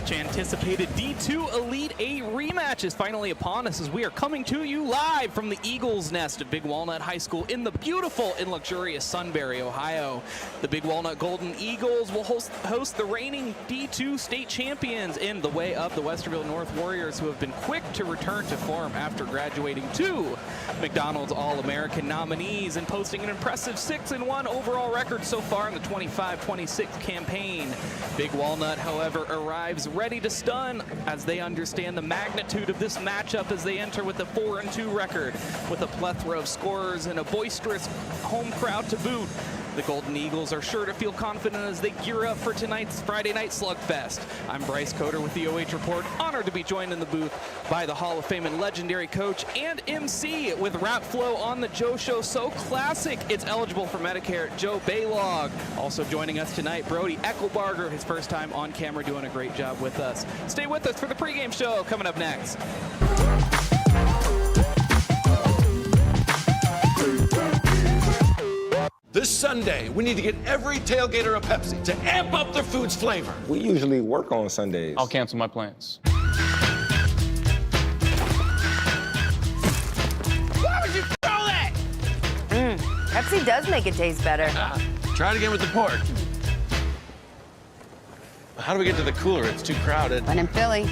much anticipated D2 Elite 8 rematch is finally upon us as we are coming to you live from the Eagles Nest at Big Walnut High School in the beautiful and luxurious Sunbury, Ohio. The Big Walnut Golden Eagles will host the reigning D2 state champions in the way of the Westerville North Warriors, who have been quick to return to form after graduating two McDonald's All-American nominees and posting an impressive 6-1 overall record so far in the 25-26 campaign. Big Walnut, however, arrives ready to stun as they understand the magnitude of this matchup as they enter with a 4-2 record with a plethora of scorers and a boisterous home crowd to boot. The Golden Eagles are sure to feel confident as they gear up for tonight's Friday night slugfest. I'm Bryce Coder with the OH Report, honored to be joined in the booth by the Hall of Fame and legendary coach and MC with Rap Flow on the Joe Show. So classic, it's eligible for Medicare, Joe Balogh. Also joining us tonight, Brody Eckelbarger, his first time on camera, doing a great job with us. Stay with us for the pregame show coming up next. This Sunday, we need to get every tailgater a Pepsi to amp up their food's flavor. We usually work on Sundays. I'll cancel my plans. Why would you throw that? Pepsi does make it taste better. Try it again with the pork. How do we get to the cooler? It's too crowded. When in Philly.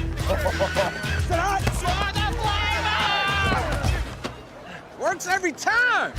Works every time.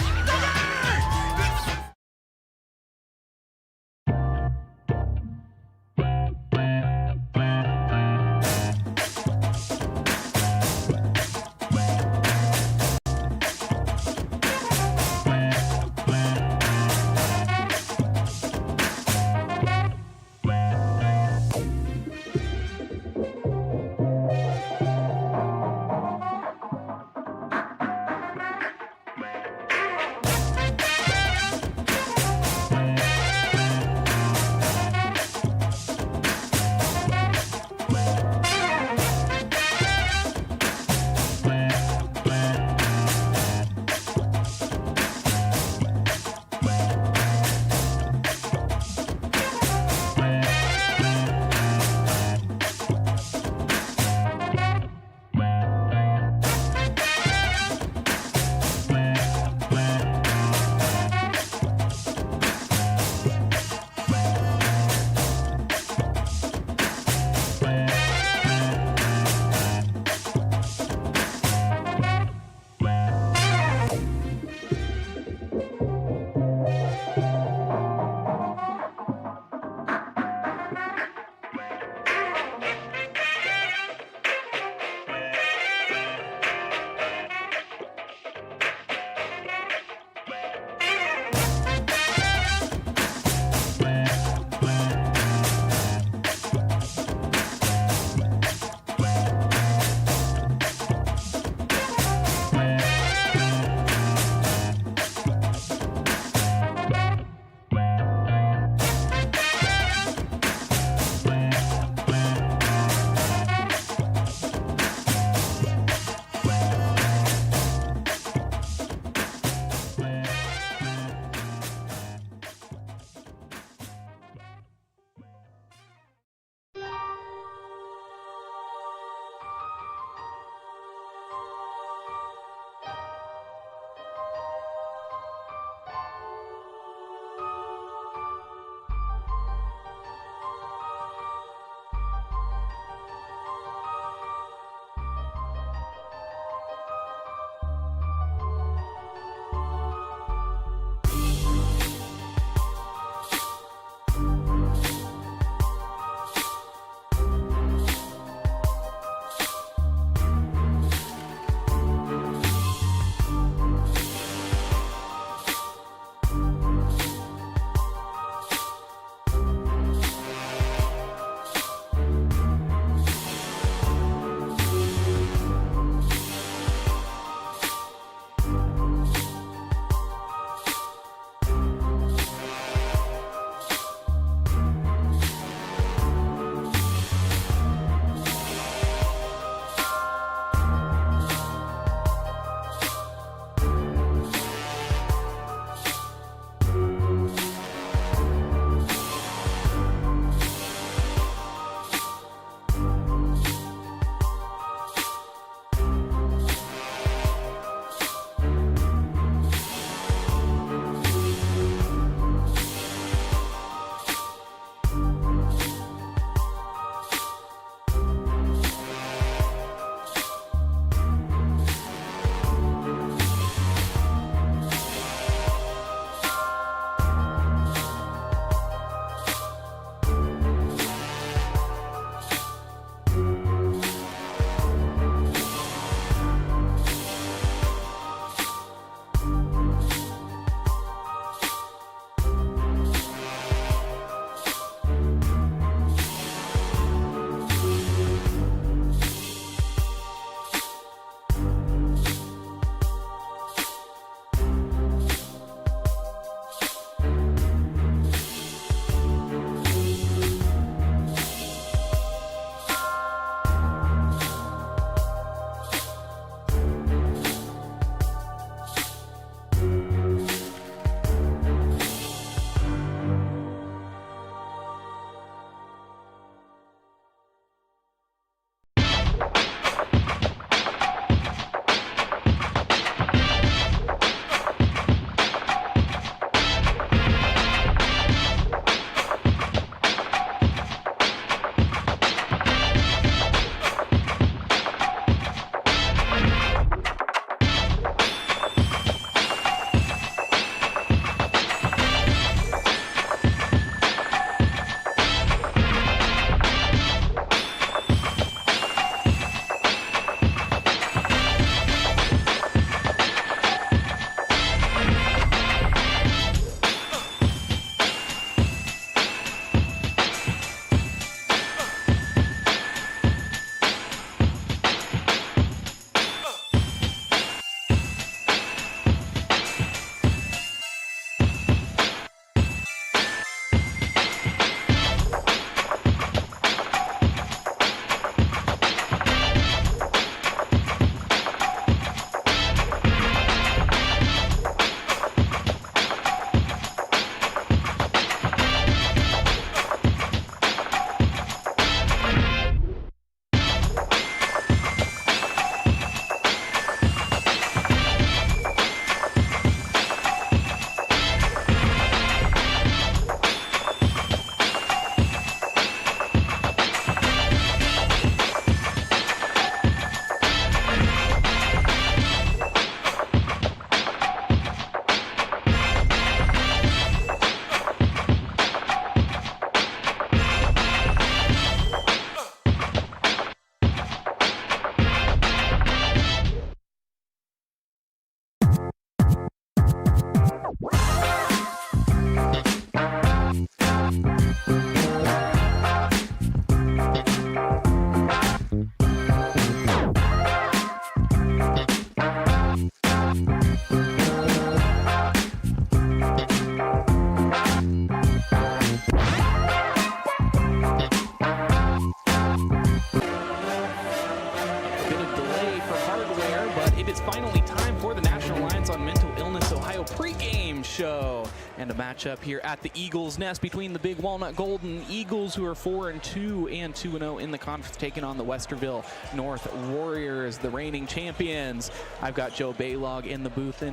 Finally time for the National Alliance on Mental Illness Ohio pregame show, and a matchup here at the Eagles Nest between the Big Walnut Golden Eagles, who are 4-2 and 2-0 in the conference, taking on the Westerville North Warriors, the reigning champions. I've got Joe Balogh in the booth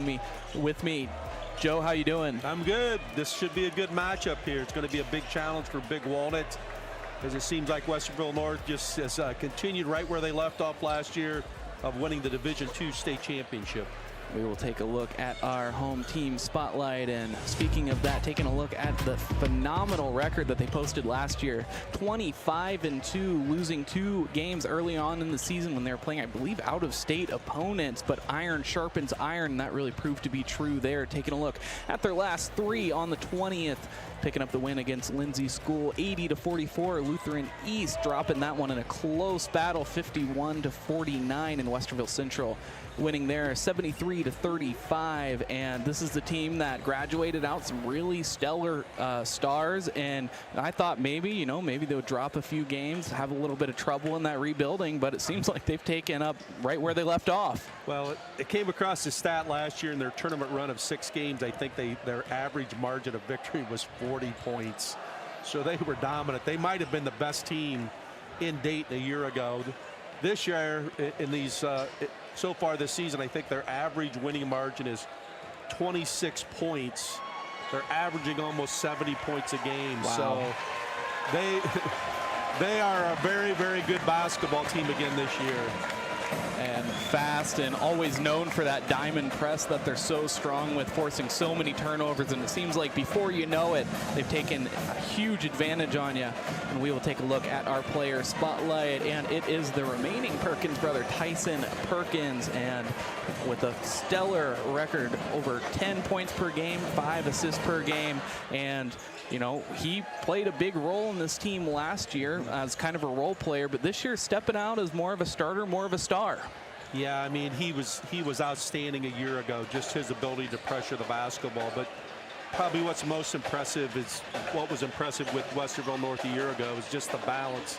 with me. Joe, how you doing? I'm good. This should be a good matchup here. It's going to be a big challenge for Big Walnut, as it seems like Westerville North just has continued right where they left off last year, of winning the Division II state championship. We will take a look at our home team spotlight, and speaking of that, taking a look at the phenomenal record that they posted last year, 25-2, losing 2 games early on in the season when they were playing, I believe, out-of-state opponents, but iron sharpens iron, and that really proved to be true there. Taking a look at their last 3 on the 20th, picking up the win against Lindsay School, 80-44. Lutheran East dropping that one in a close battle, 51-49, in Westerville Central winning there 73-35. And this is the team that graduated out some really stellar stars, and I thought maybe they would drop a few games, have a little bit of trouble in that rebuilding, but it seems like they've taken up right where they left off. Well, it came across the stat last year in their tournament run of 6 games. I think their average margin of victory was 40 points. So they were dominant. They might have been the best team in Dayton a year ago. This year, in these so far this season, I think their average winning margin is 26 points. They're averaging almost 70 points a game. Wow. So they are a very, very good basketball team again this year. And fast, and always known for that diamond press that they're so strong with, forcing so many turnovers, and it seems like before you know it, they've taken a huge advantage on you. And we will take a look at our player spotlight, and it is the remaining Perkins brother, Tyson Perkins, and with a stellar record, over 10 points per game, 5 assists per game, and he played a big role in this team last year as kind of a role player, but this year stepping out as more of a starter, more of a star. Yeah, I mean, he was outstanding a year ago, just his ability to pressure the basketball. But probably what's most impressive is what was impressive with Westerville North a year ago is just the balance.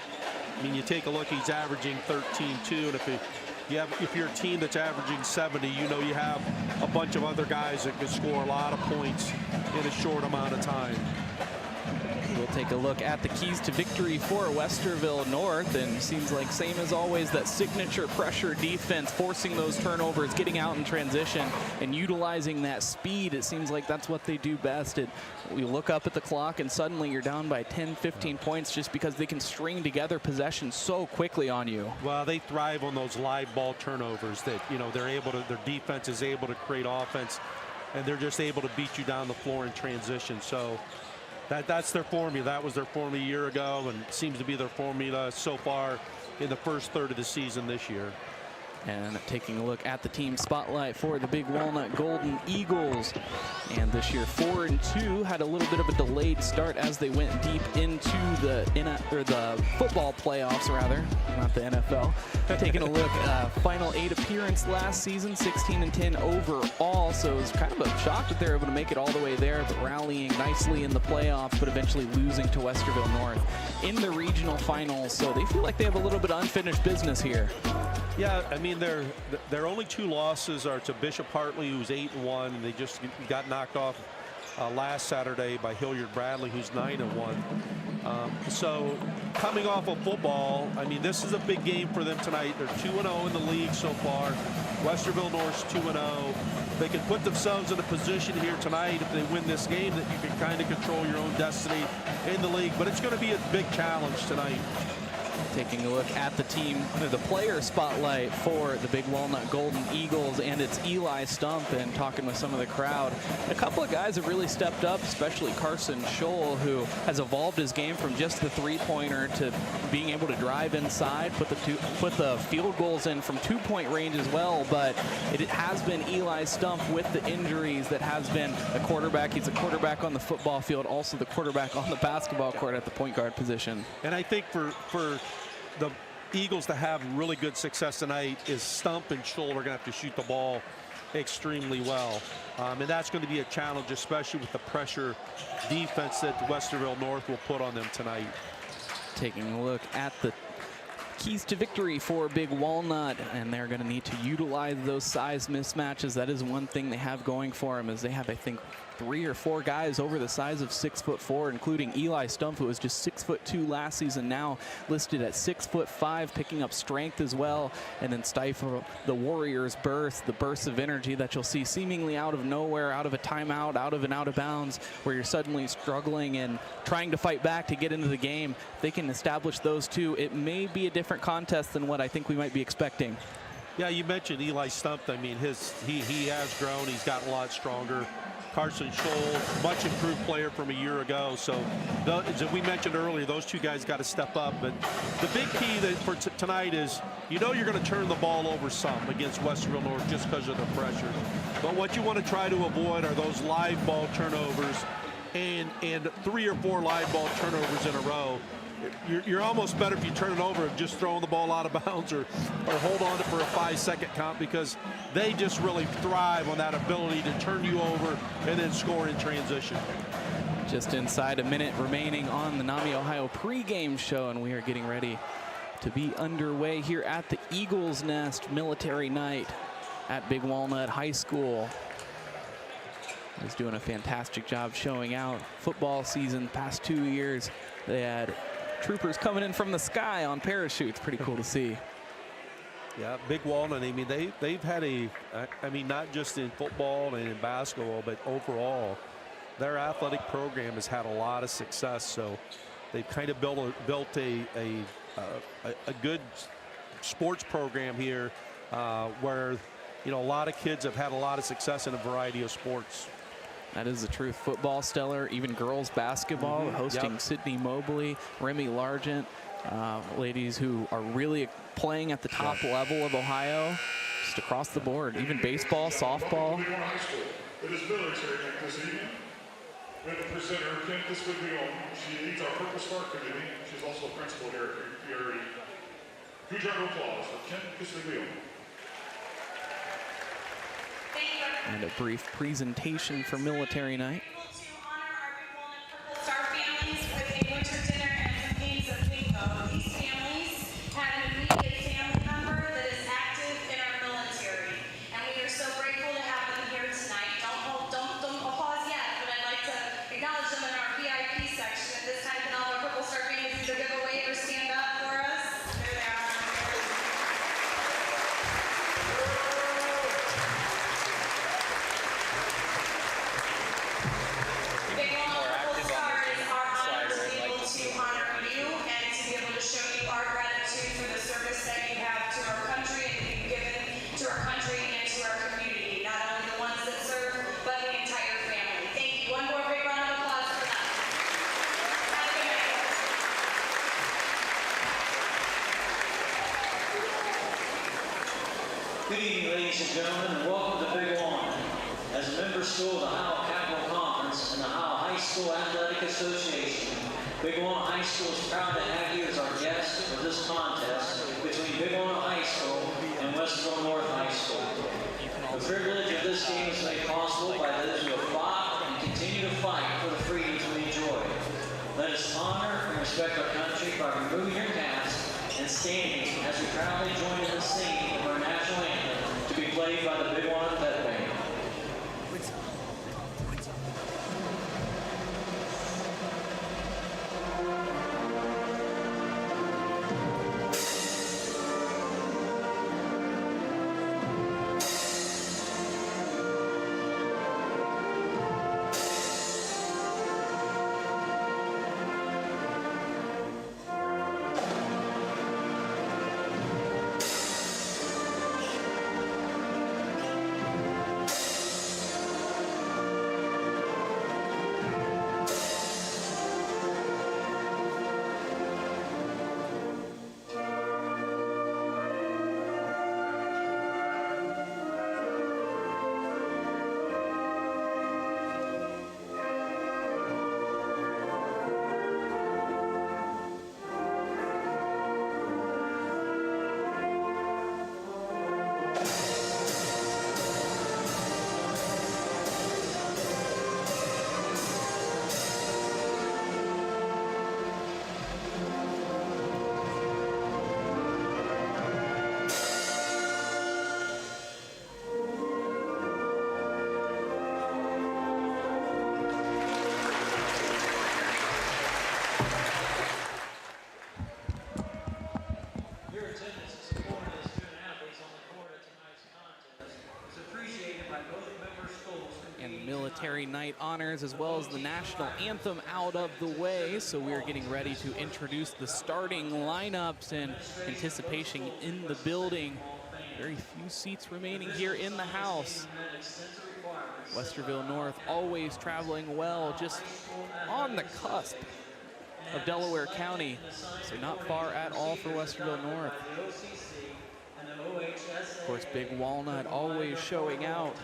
I mean, you take a look, he's averaging 13-2, and if you're a team that's averaging 70, you have a bunch of other guys that can score a lot of points in a short amount of time. We'll take a look at the keys to victory for Westerville North, and seems like, same as always, that signature pressure defense, forcing those turnovers, getting out in transition, and utilizing that speed. It seems like that's what they do best. You look up at the clock, and suddenly you're down by 10, 15 points just because they can string together possessions so quickly on you. Well, they thrive on those live ball turnovers that, their defense is able to create offense, and they're just able to beat you down the floor in transition. So that's their formula. That was their formula a year ago, and seems to be their formula so far in the first third of the season this year. And taking a look at the team spotlight for the Big Walnut Golden Eagles. And this year 4-2, had a little bit of a delayed start as they went deep into the football playoffs, rather, not the NFL. Taking a look, final 8 appearance last season, 16-10 overall. So it was kind of a shock that they were able to make it all the way there, but rallying nicely in the playoffs, but eventually losing to Westerville North in the regional finals. So they feel like they have a little bit of unfinished business here. Yeah, I mean, their only 2 losses are to Bishop Hartley, who's 8-1. They just got knocked off last Saturday by Hilliard Bradley, who's 9-1. So coming off of football, I mean, this is a big game for them tonight. They're 2-0 in the league so far. Westerville North's 2-0. They can put themselves in a position here tonight, if they win this game, that you can kind of control your own destiny in the league. But it's going to be a big challenge tonight. Taking a look at the team, the player spotlight for the Big Walnut Golden Eagles, and it's Eli Stump, and talking with some of the crowd. A couple of guys have really stepped up, especially Carson Scholl, who has evolved his game from just the 3-pointer to being able to drive inside, put the field goals in from 2-point range as well. But it has been Eli Stump with the injuries that has been a quarterback. He's a quarterback on the football field, also the quarterback on the basketball court at the point guard position. And I think for the Eagles to have really good success tonight is Stump and Scholl are going to have to shoot the ball extremely well. And that's going to be a challenge, especially with the pressure defense that Westerville North will put on them tonight. Taking a look at the keys to victory for Big Walnut, and they're going to need to utilize those size mismatches. That is one thing they have going for them, is they have, I think, 3 or 4 guys over the size of 6'4", including Eli Stump, who was just 6'2" last season, now listed at 6'5", picking up strength as well, and then stifle the Warriors' burst, the bursts of energy that you'll see seemingly out of nowhere, out of a timeout, out of an out of bounds, where you're suddenly struggling and trying to fight back to get into the game. If they can establish those two, it may be a different contest than what I think we might be expecting. Yeah, you mentioned Eli Stump. I mean, he has grown. He's gotten a lot stronger. Carson Scholl, much improved player from a year ago. So, as we mentioned earlier, those two guys got to step up. But the big key for tonight is, you know, you're going to turn the ball over some against Westerville North just because of the pressure. But what you want to try to avoid are those live ball turnovers and 3 or 4 live ball turnovers in a row. You're almost better if you turn it over and just throwing the ball out of bounds or hold on to for a 5-second count, because they just really thrive on that ability to turn you over and then score in transition. Just inside a minute remaining on the NAMI Ohio pregame show, and we are getting ready to be underway here at the Eagles Nest Military Night at Big Walnut High School. He's doing a fantastic job showing out football season past 2 years. They had troopers coming in from the sky on parachutes. Pretty cool to see. Yeah, Big Walnut, I mean, they've had I mean, not just in football and in basketball, but overall, their athletic program has had a lot of success. So they've kind of built a good sports program here where, you know, a lot of kids have had a lot of success in a variety of sports. That is the truth. Football stellar, even girls basketball, hosting Sydney Mobley, Remy Largent, ladies who are really playing at the top level of Ohio, just across the board. Even baseball, softball. It is military night this evening. We have a presenter, Kim Kislevion. She leads our Purple Star Committee. She's also a principal here at PRE. Huge round of applause for Kim Kislevion. And a brief presentation for Military Night. To honor our Big Walnut Purple Star families with a winter dinner and some games of bingo. These families have an immediate family member that is active in our military, and we are so grateful to have them here tonight. Don't applause yet, but I'd like to acknowledge them in our VIP section. At this time, can all our Purple Star families either give a wave or stand up for us? There they are. Big Walnut Purple Star is our honor to be able to honor you and to be able to show you our gratitude for the service that you have to our country and that you've given to our country and to our community. Not only the ones that serve, but the entire family. Thank you. One more big round of applause for them. Have a good night. Good evening, ladies and gentlemen, and welcome to Big Walnut. As a member school of the Ohio Capital Conference and the Ohio High School Athletic Association, Big Walnut High School is proud to have you as our guest for this contest between Big Walnut High School and Westerville North High School. The privilege of this game is made possible by those who have fought and continue to fight for the freedoms we enjoy. Let us honor and respect our country by removing your caps and standing as we proudly join in the singing of our national anthem to be played by the Big Walnut Vet Band. preliminary night honors as well as the national anthem out of the way. So we're getting ready to introduce the starting lineups and anticipation in the building. Very few seats remaining here in the house. Westerville North always traveling well, just on the cusp of Delaware County, so not far at all for Westerville North. Of course, Big Walnut always showing out.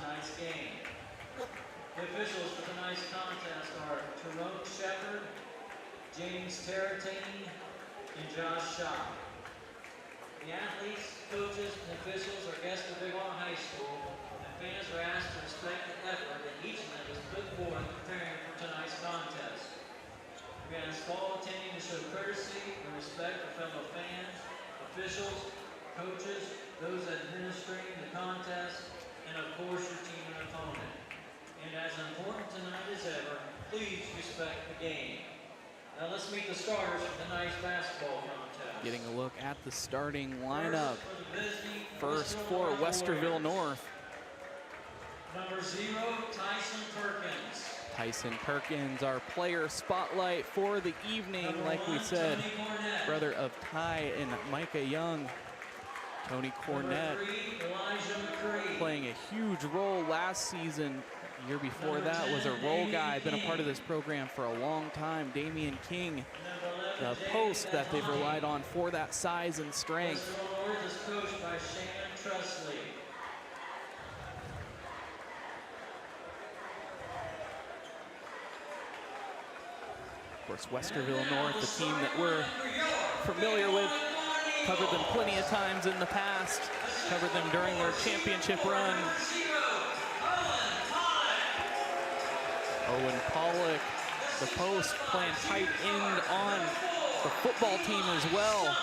The officials for tonight's contest are Tyrone Shepard, James Taratini, and Josh Shaw. The athletes, coaches, and officials are guests of Big Walnut High School, and fans are asked to respect the effort that each of them has put forth preparing for tonight's contest. We ask all attending to show courtesy and respect for fellow fans, officials, coaches, those administering the contest, and of course your team and opponent. And as important tonight as ever, please respect the game. Now let's meet the starters for tonight's basketball contest. Getting a look at the starting lineup. First for Westerville North. Number 0, Tyson Perkins. Tyson Perkins, our player spotlight for the evening. Like we said, brother of Ty and Micah Young. Tony Cornett playing a huge role last season. The year before that was a role guy, been a part of this program for a long time. Damian King, the post that they've relied on for that size and strength. Coached by Shannon Trusley. Of course, Westerville North, the team that we're familiar with, covered them plenty of times in the past, covered them during their championship run. Owen Pollock, the post, playing tight end on the football team as well.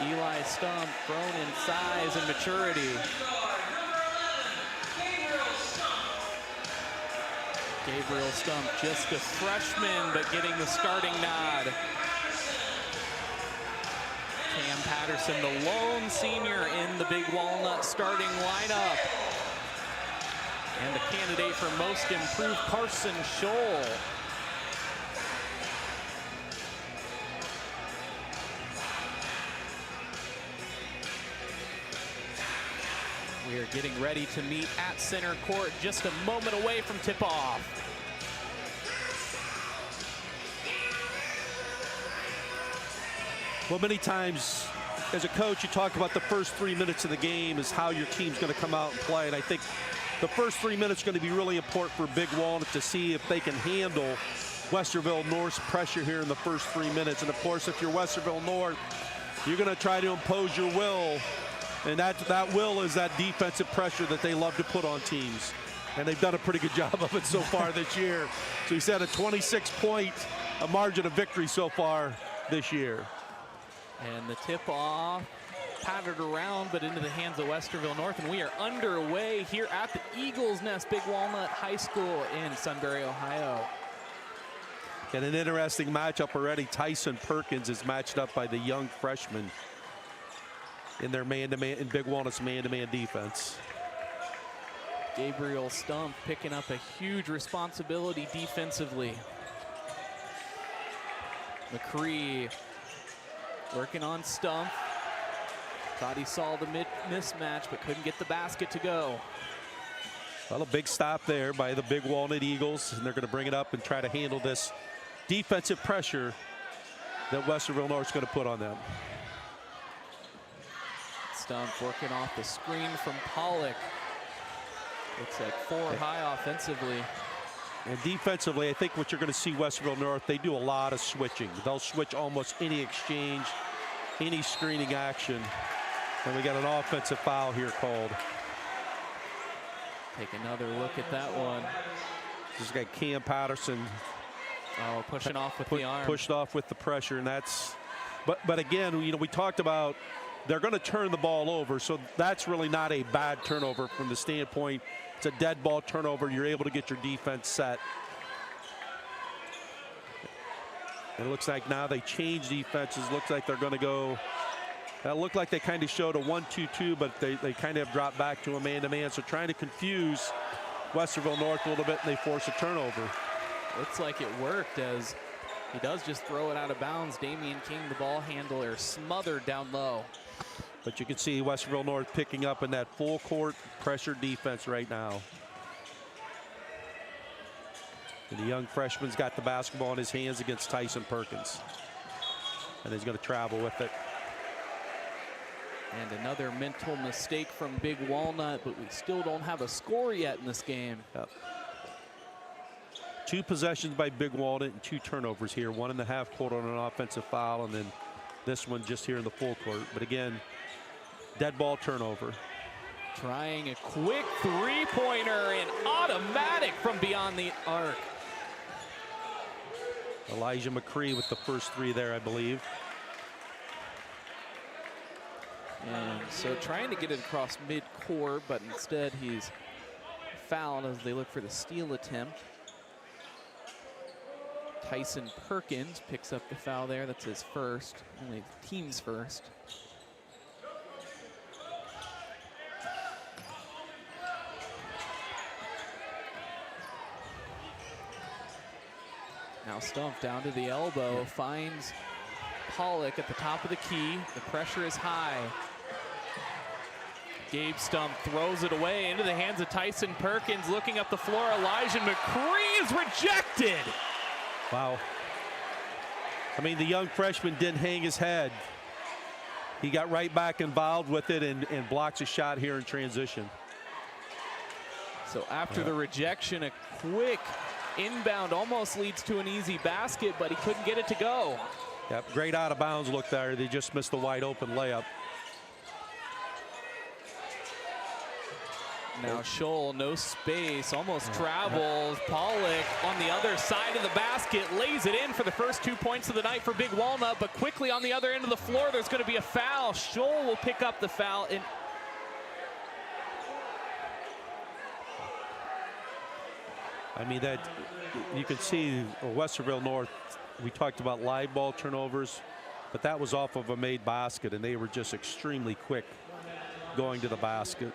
Eli Stump, grown in size and maturity. Gabriel Stump, just a freshman, but getting the starting nod. Cam Patterson, the lone senior in the Big Walnut starting lineup. And the candidate for most improved, Carson Scholl. We are getting ready to meet at center court, just a moment away from tip-off. Well, many times as a coach, you talk about the first 3 minutes of the game is how your team's going to come out and play. And I think the first 3 minutes are going to be really important for Big Walnut to see if they can handle Westerville North's pressure here in the first 3 minutes. And of course, if you're Westerville North, you're going to try to impose your will. And that will is that defensive pressure that they love to put on teams. And they've done a pretty good job of it so far this year. So he said a 26-point margin of victory so far this year. And the tip-off pattered around, but into the hands of Westerville North. And we are underway here at the Eagles Nest, Big Walnut High School in Sunbury, Ohio. And an interesting matchup already. Tyson Perkins is matched up by the young freshman in their man-to-man, in Big Walnut's man-to-man defense. Gabriel Stump picking up a huge responsibility defensively. McCree working on Stump. Thought he saw the mismatch, but couldn't get the basket to go. Well, a big stop there by the Big Walnut Eagles, and they're going to bring it up and try to handle this defensive pressure that Westerville North's going to put on them. Stump working off the screen from Pollock. Looks like 4 high offensively. And defensively, I think what you're going to see Westerville North, they do a lot of switching. They'll switch almost any exchange, any screening action. And we got an offensive foul here called. Take another look at that one. Just got Cam Patterson. Oh, pushing off with the arm. Pushed off with the pressure, and that's, but again, you know, we talked about they're going to turn the ball over, so that's really not a bad turnover from the standpoint. It's a dead ball turnover. You're able to get your defense set. And it looks like now they change defenses. Looks like they're going to go. That looked like they kind of showed a 1-2-2, but they kind of dropped back to a man-to-man. So trying to confuse Westerville North a little bit, and they force a turnover. Looks like it worked as he does just throw it out of bounds. Damian King, the ball handler, smothered down low. But you can see Westerville North picking up in that full court pressure defense right now. And the young freshman's got the basketball in his hands against Tyson Perkins. And he's going to travel with it. And another mental mistake from Big Walnut, but we still don't have a score yet in this game. Yep. 2 possessions by Big Walnut and 2 turnovers here. 1 in the half court on an offensive foul, and then this one just here in the full court. But again, dead ball turnover. Trying a quick three-pointer and automatic from beyond the arc. Elijah McCree with the first 3 there, I believe. And so trying to get it across mid-court, but instead he's fouled as they look for the steal attempt. Tyson Perkins picks up the foul there. That's his first, only the team's first. Now Stumpf down to the elbow, finds Pollock at the top of the key. The pressure is high. Gabe Stumpf throws it away into the hands of Tyson Perkins. Looking up the floor, Elijah McCree is rejected. Wow. I mean, the young freshman didn't hang his head. He got right back involved with it and blocks a shot here in transition. So after the rejection, a quick inbound almost leads to an easy basket, but he couldn't get it to go. Yep, great out of bounds look there. They just missed the wide open layup. Now Scholl, no space, almost travels. Pollock on the other side of the basket, lays it in for the first 2 points of the night for Big Walnut, but quickly on the other end of the floor, there's going to be a foul. Scholl will pick up the foul. And I mean, that you can see Westerville North, we talked about live ball turnovers, but that was off of a made basket, and they were just extremely quick going to the basket.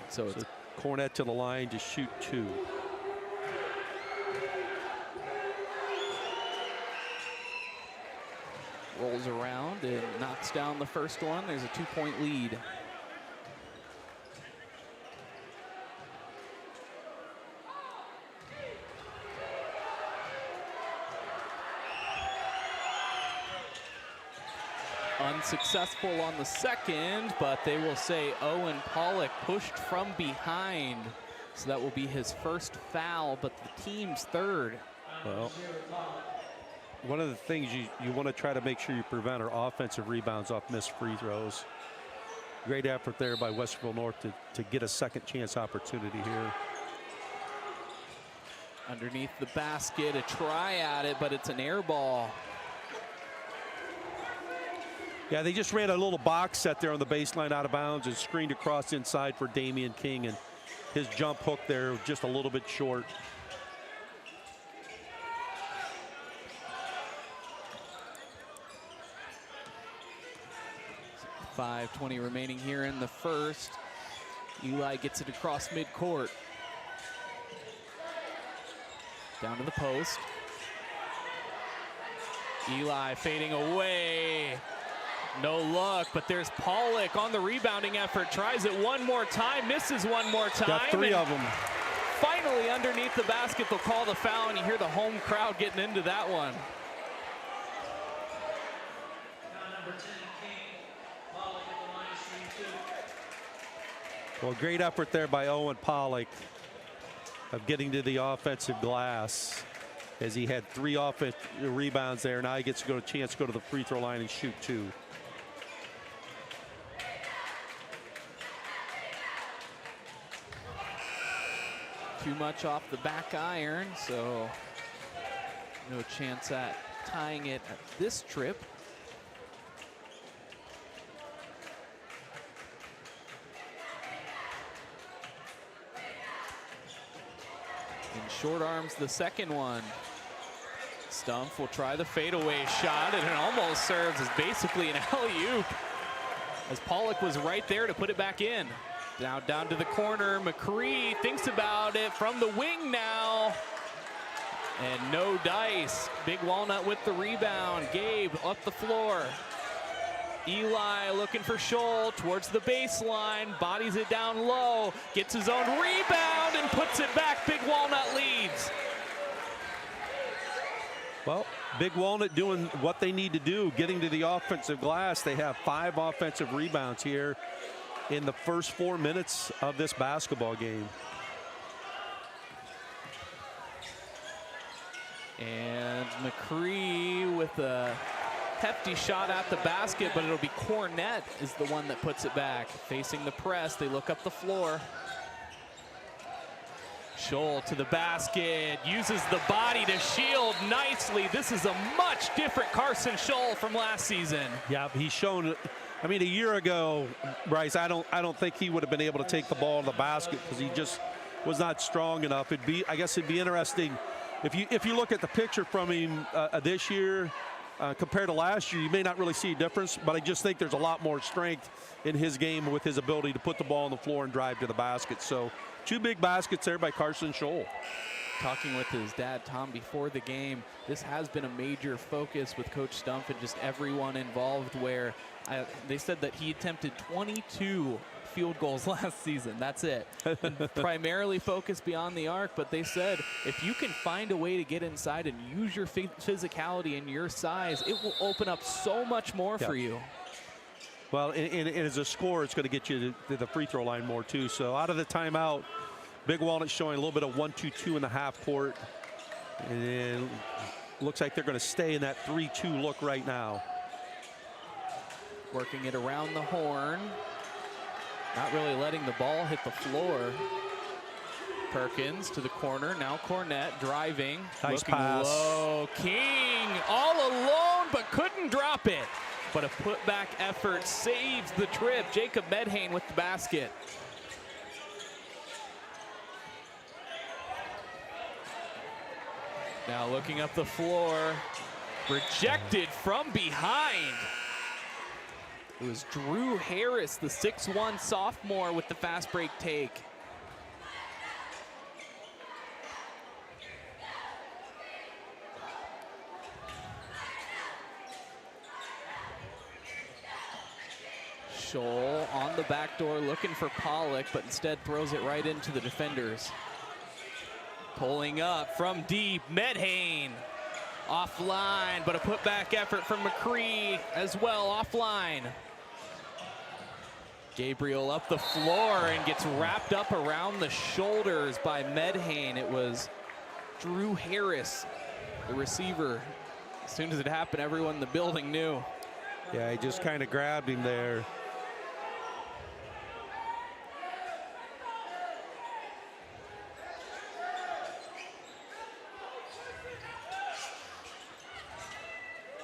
So it's Cornett to the line to shoot 2. rolls around and knocks down the first one. There's a 2-point lead. Unsuccessful on the second, but they will say Owen Pollock pushed from behind. So that will be his first foul, but the team's third. Well, one of the things you want to try to make sure you prevent are offensive rebounds off missed free throws. Great effort there by Westerville North to get a second chance opportunity here. Underneath the basket, a try at it, but it's an air ball. Yeah, they just ran a little box set there on the baseline out of bounds and screened across inside for Damian King, and his jump hook there just a little bit short. .5:20 remaining here in the first. Eli gets it across midcourt. Down to the post. Eli fading away. No luck, but there's Pollock on the rebounding effort. Tries it one more time, misses one more time. Got 3 of them. Finally underneath the basket, they'll call the foul, and you hear the home crowd getting into that one. Well, great effort there by Owen Pollock of getting to the offensive glass, as he had 3 offensive rebounds there. Now he gets to go a chance to go to the free throw line and shoot 2. Too much off the back iron, so no chance at tying it at this trip. And short arms the second one. Stumpf will try the fadeaway shot, and it almost serves as basically an alley-oop, as Pollock was right there to put it back in. Now down to the corner. McCree thinks about it from the wing now. And no dice. Big Walnut with the rebound. Gabe up the floor. Eli looking for Scholl towards the baseline. Bodies it down low. Gets his own rebound and puts it back. Big Walnut leads. Well, Big Walnut doing what they need to do, getting to the offensive glass. They have 5 offensive rebounds here in the first 4 minutes of this basketball game. And McCree with a hefty shot at the basket, but it'll be Cornett is the one that puts it back. Facing the press, they look up the floor. Scholl to the basket, uses the body to shield nicely. This is a much different Carson Scholl from last season. Yeah, he's shown, I mean, a year ago, Bryce, I don't think he would have been able to take the ball to the basket because he just was not strong enough. I guess it'd be interesting if you look at the picture from him this year compared to last year, you may not really see a difference, but I just think there's a lot more strength in his game with his ability to put the ball on the floor and drive to the basket. So 2 big baskets there by Carson Scholl. Talking with his dad, Tom, before the game, this has been a major focus with Coach Stumpf and just everyone involved, where they said that he attempted 22 field goals last season. That's it. Primarily focused beyond the arc, but they said if you can find a way to get inside and use your physicality and your size, it will open up so much more for you. Well, and as a scorer, it's going to get you to the free throw line more too. So out of the timeout, Big Walnut showing a little bit of 1-2-2 in the half court. And then looks like they're going to stay in that 3-2 look right now. Working it around the horn. Not really letting the ball hit the floor. Perkins to the corner. Now Cornett driving. Nice looking pass. Low. King all alone, but couldn't drop it. But a putback effort saves the trip. Jacob Medhane with the basket. Now looking up the floor. Rejected from behind. It was Drew Harris, the 6'1" sophomore, with the fast break take. Scholl on the back door looking for Pollock, but instead throws it right into the defenders. Pulling up from deep, Medhane. Offline, but a putback effort from McCree as well, offline. Gabriel up the floor and gets wrapped up around the shoulders by Medhane. It was Drew Harris, the receiver. As soon as it happened, everyone in the building knew. Yeah, he just kind of grabbed him there.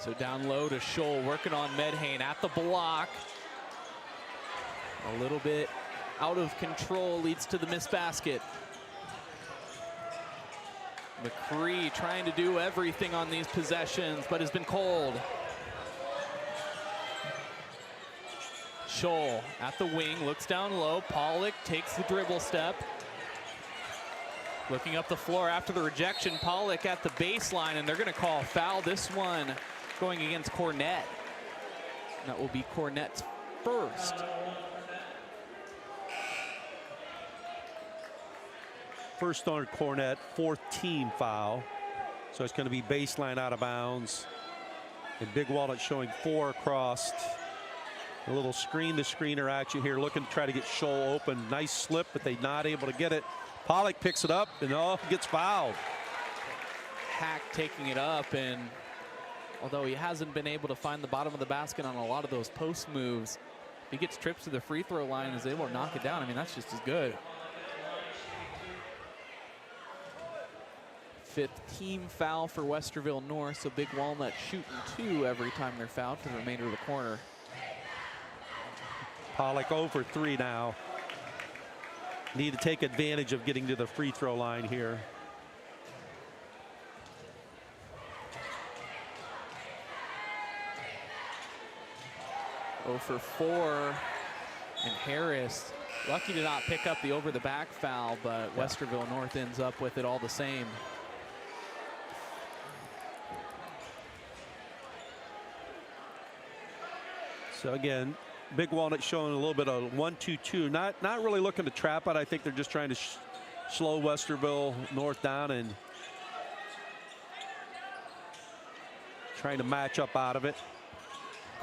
So down low to Scholl, working on Medhane at the block. A little bit out of control, leads to the missed basket. McCree trying to do everything on these possessions, but has been cold. Scholl at the wing, looks down low. Pollock takes the dribble step. Looking up the floor after the rejection. Pollock at the baseline, and they're going to call a foul. This one going against Cornett. That will be Cornett's first. First on Cornett, 4th team foul. So it's going to be baseline out of bounds. And Big Walnut showing 4 across. A little screen-to-screener action here, looking to try to get Scholl open. Nice slip, but they're not able to get it. Pollock picks it up and gets fouled. Hack taking it up, and although he hasn't been able to find the bottom of the basket on a lot of those post moves, if he gets trips to the free throw line and is able to knock it down, I mean, that's just as good. 5th team foul for Westerville North, so Big Walnut shooting 2 every time they're fouled for the remainder of the quarter. Pollock over 3 now. Need to take advantage of getting to the free throw line here. Oh for 4 And Harris, lucky to not pick up the over-the-back foul, but Westerville North ends up with it all the same. So again, Big Walnut showing a little bit of 1-2-2. Not really looking to trap it. I think they're just trying to slow Westerville North down and trying to match up out of it.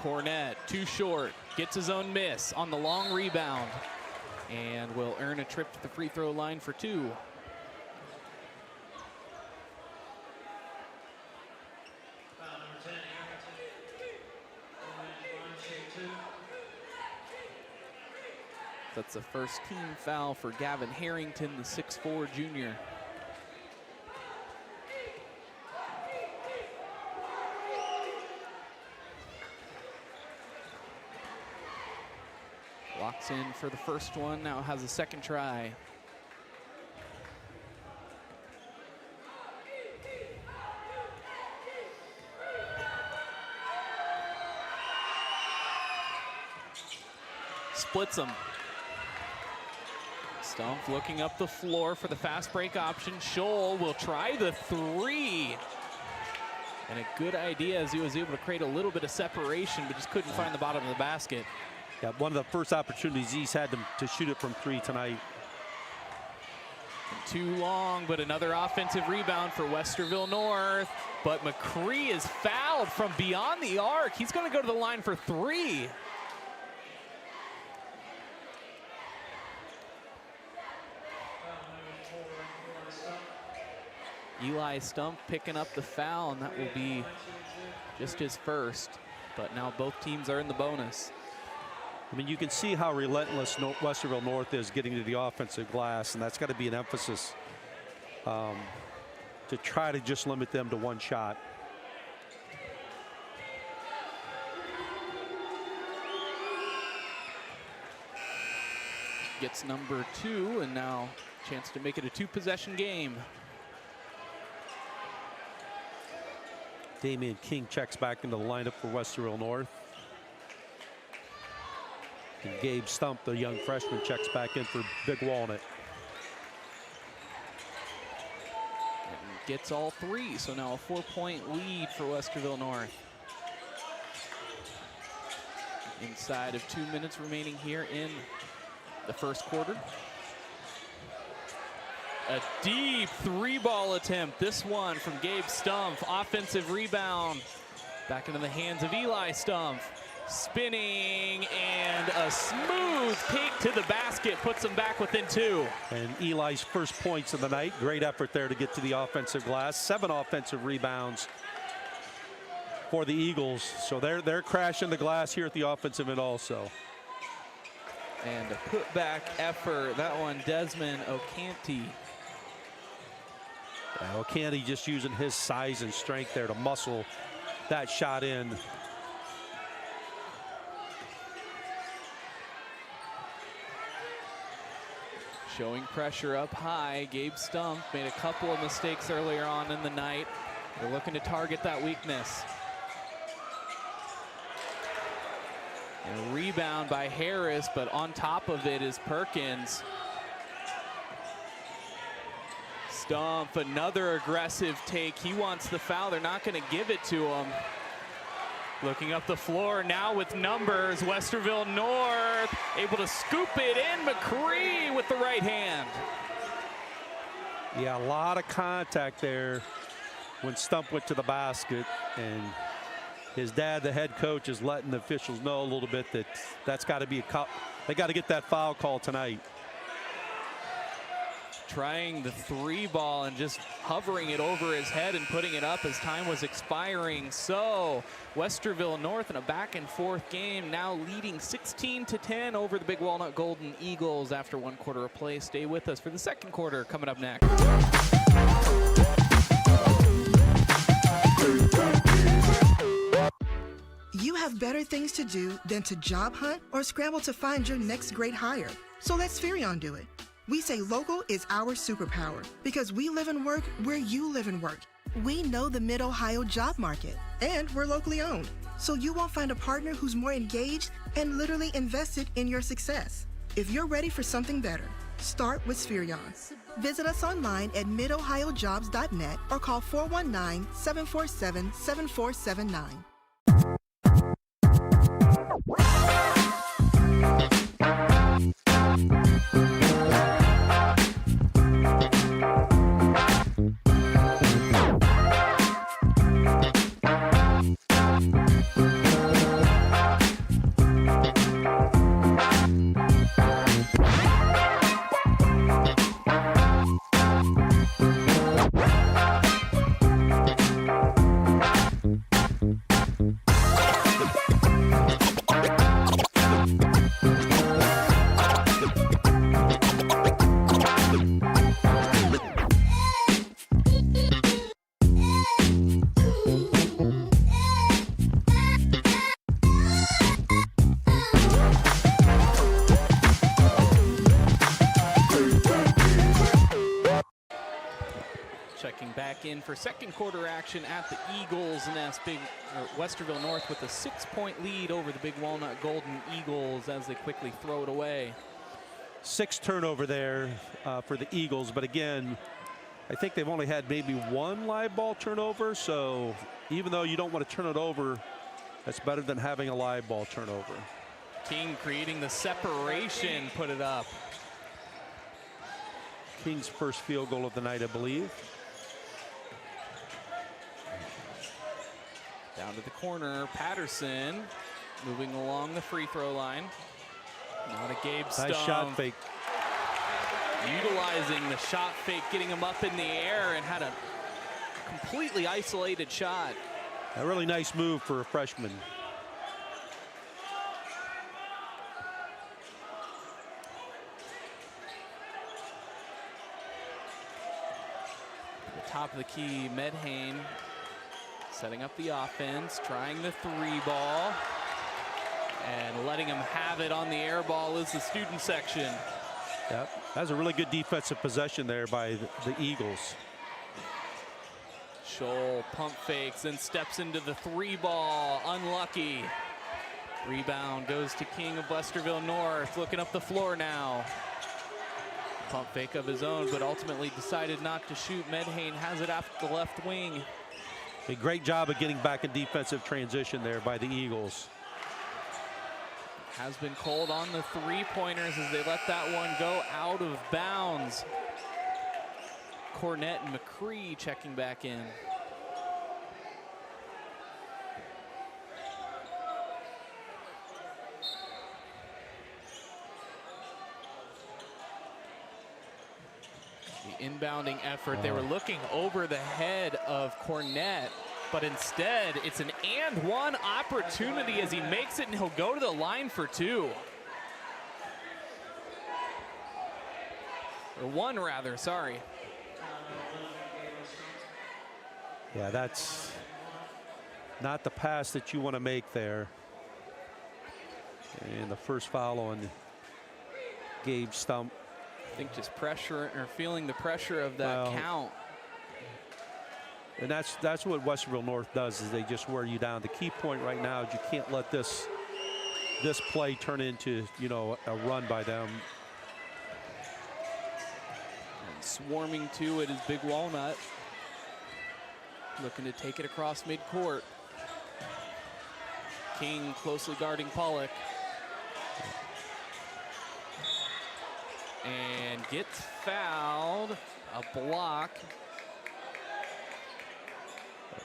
Cornett, too short, gets his own miss on the long rebound and will earn a trip to the free throw line for 2. That's the first team foul for Gavin Harrington, the 6'4" junior. Locks in for the first one, now has a second try. Splits them. Stumpf looking up the floor for the fast break option. Scholl will try the 3. And a good idea as he was able to create a little bit of separation, but just couldn't find the bottom of the basket. Yeah, one of the first opportunities he's had to shoot it from 3 tonight. Too long, but another offensive rebound for Westerville North. But McCree is fouled from beyond the arc. He's going to go to the line for 3. Eli Stumpf picking up the foul, and that will be just his first. But now both teams are in the bonus. I mean, you can see how relentless Westerville North is getting to the offensive glass, and that's got to be an emphasis to try to just limit them to one shot. Gets number 2, and now chance to make it a 2-possession game. Damian King checks back into the lineup for Westerville North. And Gabe Stumpf, the young freshman, checks back in for Big Walnut. And gets all 3, so now a 4-point lead for Westerville North. Inside of 2 minutes remaining here in the first quarter. A deep 3-ball attempt. This one from Gabe Stumpf. Offensive rebound. Back into the hands of Eli Stumpf. Spinning and a smooth take to the basket puts them back within 2. And Eli's first points of the night. Great effort there to get to the offensive glass. 7 offensive rebounds for the Eagles. So they're crashing the glass here at the offensive end also. And a putback effort. That one, Desmond Ocanty. Ocanty just using his size and strength there to muscle that shot in. Showing pressure up high. Gabe Stumpf made a couple of mistakes earlier on in the night. They're looking to target that weakness. And a rebound by Harris, but on top of it is Perkins. Stumpf, another aggressive take. He wants the foul. They're not going to give it to him. Looking up the floor now with numbers. Westerville North able to scoop it in. McCree with the right hand. Yeah, a lot of contact there when Stumpf went to the basket, and his dad, the head coach, is letting the officials know a little bit that that's got to be they got to get that foul call tonight. Trying the 3-ball and just hovering it over his head and putting it up as time was expiring. So Westerville North in a back and forth game, now leading 16-10 over the Big Walnut Golden Eagles after 1 quarter of play. Stay with us for the second quarter coming up next. You have better things to do than to job hunt or scramble to find your next great hire. So let Spherion do it. We say local is our superpower because we live and work where you live and work. We know the Mid-Ohio job market, and we're locally owned. so you won't find a partner who's more engaged and literally invested in your success. If you're ready for something better, start with Spherion. Visit us online at midohiojobs.net or call 419-747-7479. Checking back in for second quarter action at the Eagles Nest. Westerville North with a 6-point lead over the Big Walnut Golden Eagles as they quickly throw it away. 6 turnover there for the Eagles, but again, I think they've only had maybe 1 live ball turnover, so even though you don't want to turn it over, that's better than having a live ball turnover. King creating the separation, put it up. King's first field goal of the night, I believe. Down to the corner, Patterson moving along the free throw line. Not a Gabe Stone. Nice shot fake. Utilizing the shot fake, getting him up in the air, and had a completely isolated shot. A really nice move for a freshman. At the top of the key, Medhane setting up the offense, trying the 3-ball, and letting him have it on the air ball is the student section. Yep, that was a really good defensive possession there by the Eagles. Scholl pump fakes and steps into the 3-ball, unlucky. Rebound goes to King of Westerville North, looking up the floor now. Pump fake of his own, but ultimately decided not to shoot. Medhane has it after the left wing. A great job of getting back in defensive transition there by the Eagles. Has been cold on the 3-pointers as they let that one go out of bounds. Cornett and McCree checking back in. The inbounding effort, they were looking over the head of Cornett, but instead it's an and one opportunity as he makes it, and he'll go to the line for 2. Or 1 rather, sorry. Yeah, that's not the pass that you want to make there. And the first foul on Gabe Stump. I think just pressure, or feeling the pressure of that count. And that's what Westerville North does, is they just wear you down. The key point right now is you can't let this play turn into, you know, a run by them. And swarming to it is Big Walnut, looking to take it across midcourt. King closely guarding Pollock. And gets fouled, a block.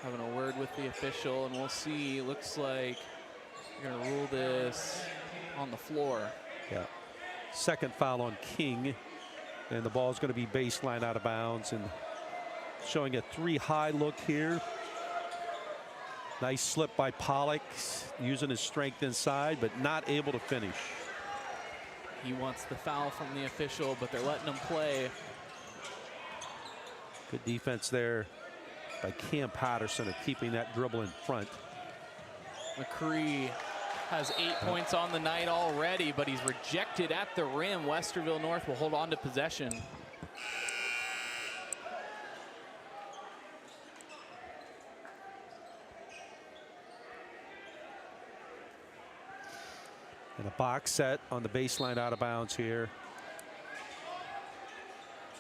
Having a word with the official, and we'll see. Looks like we're gonna rule this on the floor. Yeah, second foul on King, and the ball is going to be baseline out of bounds, and showing a 3-high look here. Nice slip by Pollock, using his strength inside, but not able to finish. He wants the foul from the official, but they're letting him play. Good defense there by Cam Patterson of keeping that dribble in front. McCree has 8 points on the night already, but he's rejected at the rim. Westerville North will hold on to possession. And a box set on the baseline out of bounds here.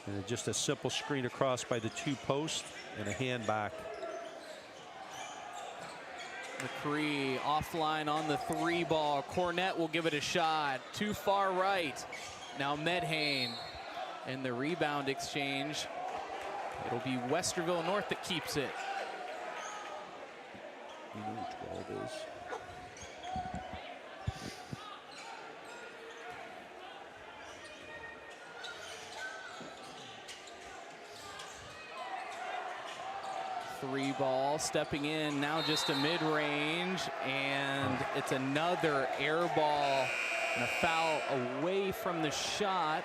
And just a simple screen across by the 2 posts and a hand back. McCree offline on the 3 ball. Cornett will give it a shot. Too far right. Now Medhane. And the rebound exchange. It'll be Westerville North that keeps it. You know which ball it is. Three ball stepping in, now just a mid-range, and it's another air ball and a foul away from the shot.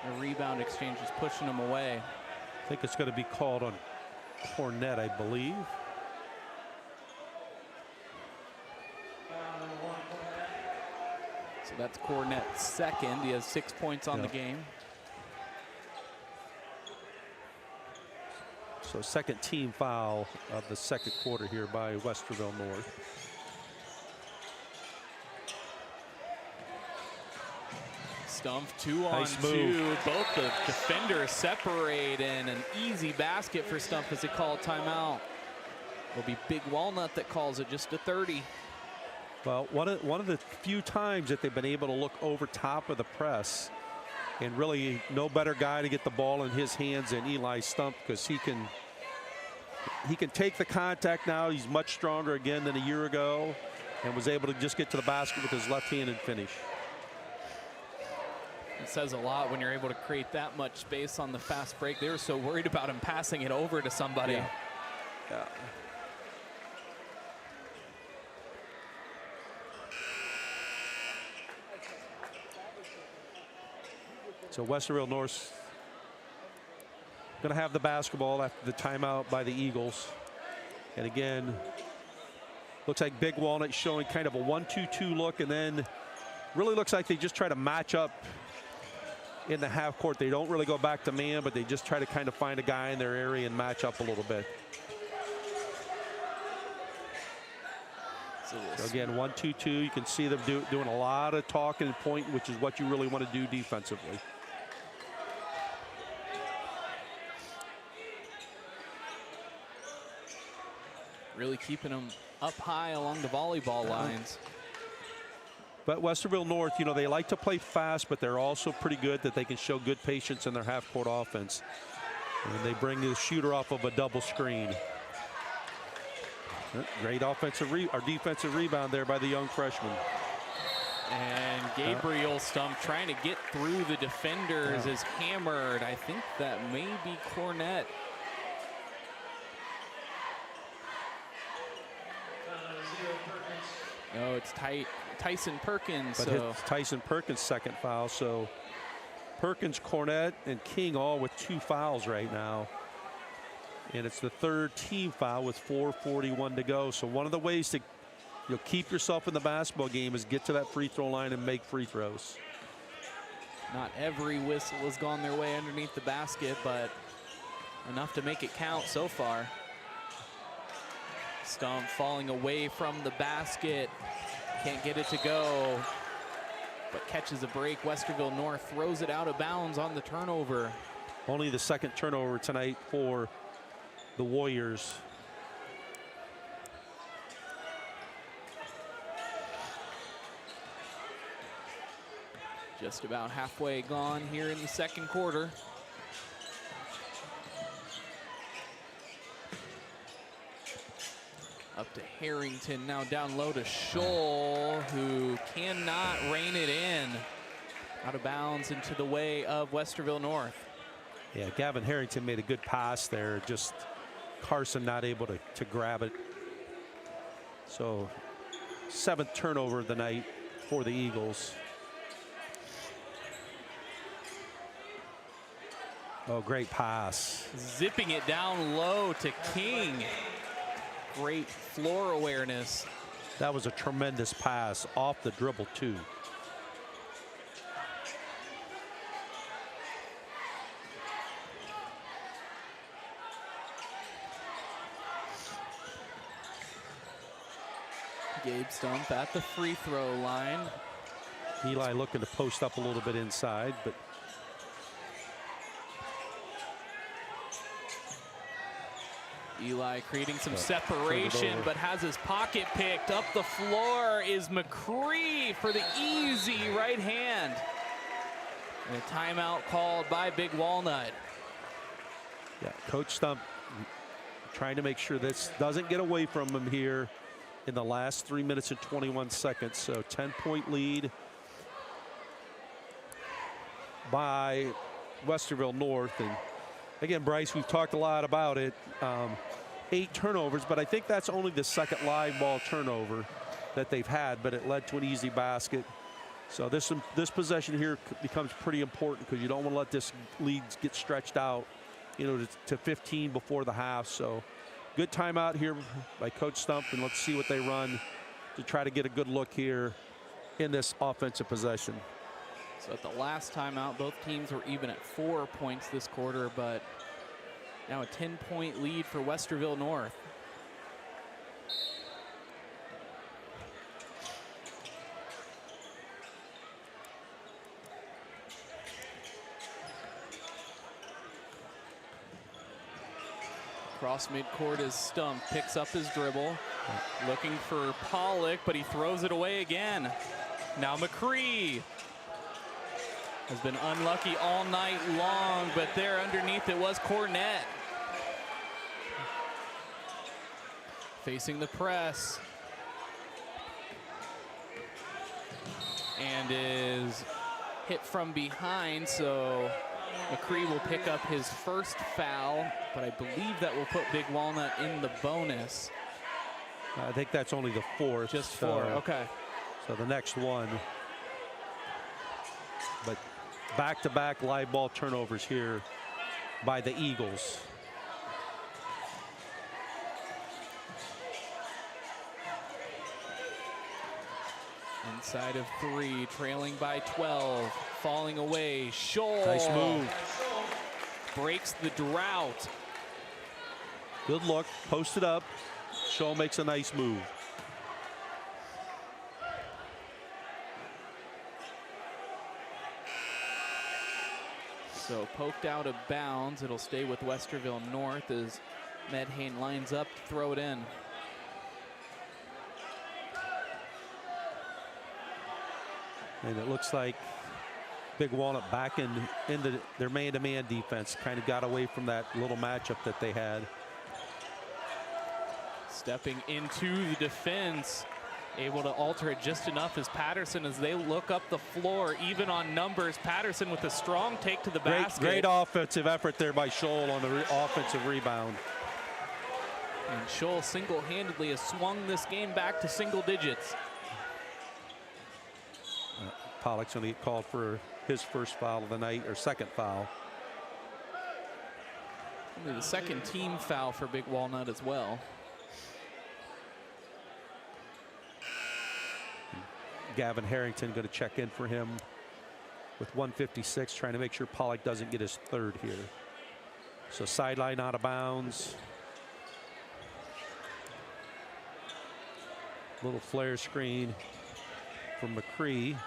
The rebound exchange is pushing them away. I think it's going to be called on Cornett, I believe. So that's Cornett's second. He has 6 points on the game. So second team foul of the second quarter here by Westerville North. Stumpf 2 on Nice 2. move. Both the defenders separate, and an easy basket for Stumpf as they call timeout. It'll be Big Walnut that calls it, just a 30. Well, one of the few times that they've been able to look over top of the press, and really no better guy to get the ball in his hands than Eli Stumpf, because he can take the contact now. He's much stronger again than a year ago, and was able to just get to the basket with his left hand and finish. It says a lot when you're able to create that much space on the fast break. They were so worried about him passing it over to somebody. Yeah. So Westerville North's going to have the basketball after the timeout by the Eagles. And again, looks like Big Walnut showing kind of a 1-2-2 look, and then really looks like they just try to match up in the half court. They don't really go back to man, but they just try to kind of find a guy in their area and match up a little bit. So again, 1-2-2. You can see them doing a lot of talking and pointing, which is what you really want to do defensively. Really keeping them up high along the volleyball lines. But Westerville North, you know, they like to play fast, but they're also pretty good that they can show good patience in their half-court offense. And they bring the shooter off of a double screen. Great defensive rebound there by the young freshman. And Gabriel Stumpf trying to get through the defenders is hammered. I think that may be Cornett. No, it's Tyson Perkins. But it's Tyson Perkins' second foul. So Perkins, Cornett, and King all with 2 fouls right now. And it's the third team foul with 4:41 to go. So one of the ways to keep yourself in the basketball game is get to that free throw line and make free throws. Not every whistle has gone their way underneath the basket, but enough to make it count so far. Stumpf falling away from the basket. Can't get it to go, but catches a break. Westerville North throws it out of bounds on the turnover. Only the second turnover tonight for the Warriors. Just about halfway gone here in the second quarter. Up to Harrington, now down low to Scholl, who cannot rein it in. Out of bounds into the way of Westerville North. Yeah, Gavin Harrington made a good pass there. Just Carson not able to grab it. So 7th turnover of the night for the Eagles. Oh, great pass. Zipping it down low to King. Great floor awareness. That was a tremendous pass off the dribble too. Gabe Stumpf at the free throw line. Eli looking to post up a little bit inside, but Eli creating some separation, but has his pocket picked. Up the floor is McCree for the easy right hand. And a timeout called by Big Walnut. yeah, Coach Stump trying to make sure this doesn't get away from him here in the last 3 minutes and 21 seconds. So 10-point lead by Westerville North. And again, Bryce, we've talked a lot about it. 8 turnovers, but I think that's only the second live ball turnover that they've had, but it led to an easy basket. So this possession here becomes pretty important because you don't want to let this lead get stretched out, you know, to 15 before the half. So good timeout here by Coach Stump, and let's see what they run to try to get a good look here in this offensive possession. So at the last timeout, both teams were even at 4 points this quarter, but now a 10-point lead for Westerville North. Cross midcourt is Stump, picks up his dribble, looking for Pollock, but he throws it away again. Now McCree has been unlucky all night long, but there underneath it was Cornett. Facing the press. And is hit from behind, so McCree will pick up his first foul, but I believe that will put Big Walnut in the bonus. I think that's only the 4th. Just 4, okay. So the next one. But back-to-back live ball turnovers here by the Eagles. Inside of 3, trailing by 12, falling away. Scholl. Nice move. Breaks the drought. Good look, posted up. Scholl makes a nice move. So poked out of bounds. It'll stay with Westerville North as Medhane lines up to throw it in. And it looks like Big Walnut back into their man-to-man defense. Kind of got away from that little matchup that they had. Stepping into the defense, able to alter it just enough as Patterson, as they look up the floor, even on numbers. Patterson with a strong take to the basket. Great offensive effort there by Scholl on the offensive rebound. And Scholl single-handedly has swung this game back to single digits. Pollock's going to get called for his first foul of the night, or second foul. Only the second team foul for Big Walnut as well. Gavin Harrington going to check in for him with 1:56, trying to make sure Pollock doesn't get his third here. So sideline out of bounds. Little flare screen from McCree.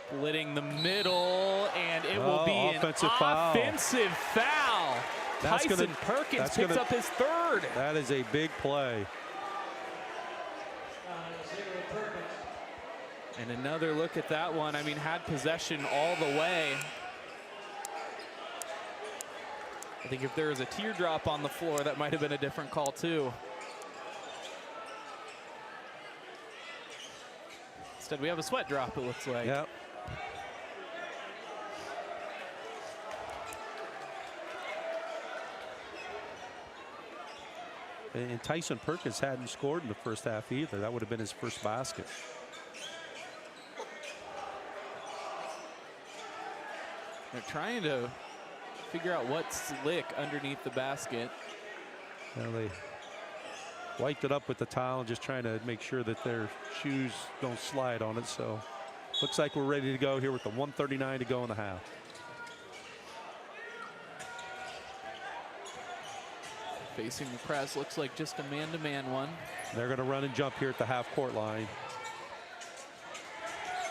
Splitting the middle, and it will be an offensive foul. Tyson Perkins picks up his third. That is a big play. And another look at that one. I mean, had possession all the way. I think if there was a teardrop on the floor, that might have been a different call too. Instead, we have a sweat drop, it looks like. Yep. And Tyson Perkins hadn't scored in the first half either. That would have been his first basket. They're trying to figure out what's slick underneath the basket. Well, they wiped it up with the towel, just trying to make sure that their shoes don't slide on it. So looks like we're ready to go here with the 1:39 to go in the half. Facing the press, looks like just a man-to-man one. They're going to run and jump here at the half-court line.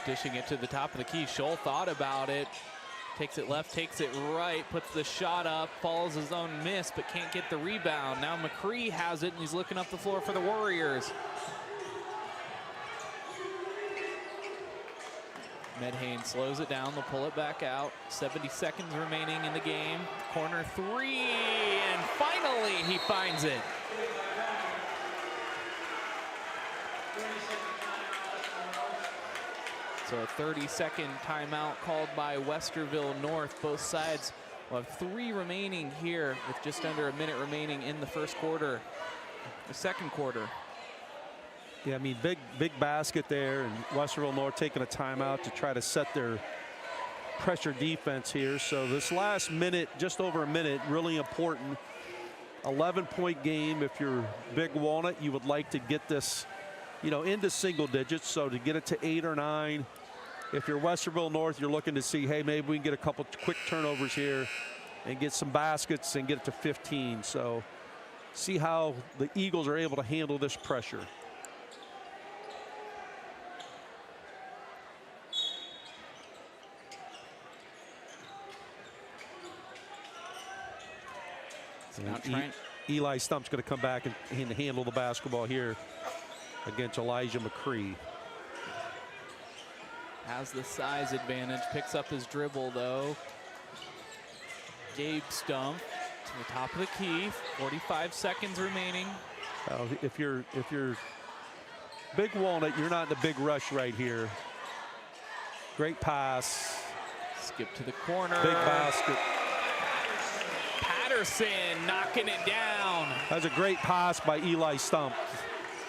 Dishing it to the top of the key. Scholl thought about it. Takes it left, takes it right, puts the shot up, follows his own miss, but can't get the rebound. Now McCree has it, and he's looking up the floor for the Warriors. Medhane slows it down, they'll pull it back out. 70 seconds remaining in the game. Corner three, and finally he finds it. So a 30-second timeout called by Westerville North. Both sides will have 3 remaining here with just under a minute remaining in the first quarter, the second quarter. Yeah, I mean, big basket there, and Westerville North taking a timeout to try to set their pressure defense here. So this last minute, just over a minute, really important. 11-point game. If you're Big Walnut, you would like to get this, you know, into single digits. So to get it to 8 or 9. If you're Westerville North, you're looking to see, hey, maybe we can get a couple quick turnovers here and get some baskets and get it to 15. So see how the Eagles are able to handle this pressure. Now Eli Stump's going to come back and handle the basketball here against Elijah McCree. Has the size advantage, picks up his dribble though. Gabe Stump to the top of the key, 45 seconds remaining. If you're Big Walnut, you're not in a big rush right here. Great pass. Skip to the corner. Big basket. Patterson knocking it down. That's a great pass by Eli Stump.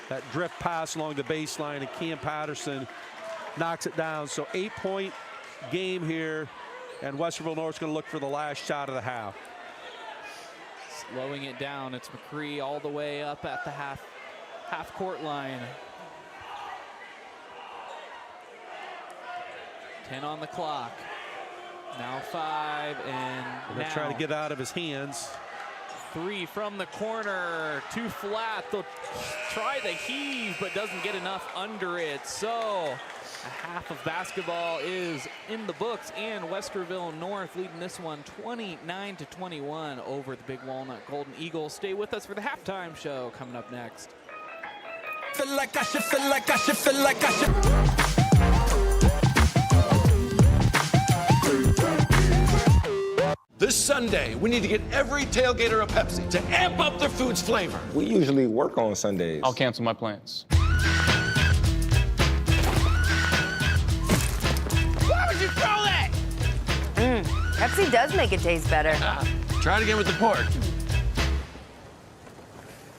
That drift pass along the baseline, and Cam Patterson knocks it down. So 8-point game here, and Westerville North's going to look for the last shot of the half. Slowing it down, it's McCree all the way up at the half court line. 10 on the clock. Now 5, and they're trying to get out of his hands. 3 from the corner, too flat. They'll try the heave, but doesn't get enough under it. So a half of basketball is in the books, and Westerville North leading this one 29-21 over the Big Walnut Golden Eagles. Stay with us for the halftime show coming up next. Feel like I should, feel like I should, feel like I should. This Sunday, we need to get every tailgater a Pepsi to amp up their food's flavor. We usually work on Sundays. I'll cancel my plans. Why would you throw that? Pepsi does make it taste better. Try it again with the pork.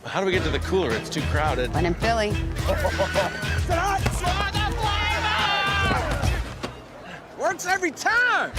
How do we get to the cooler? It's too crowded. When in Philly. Works every time.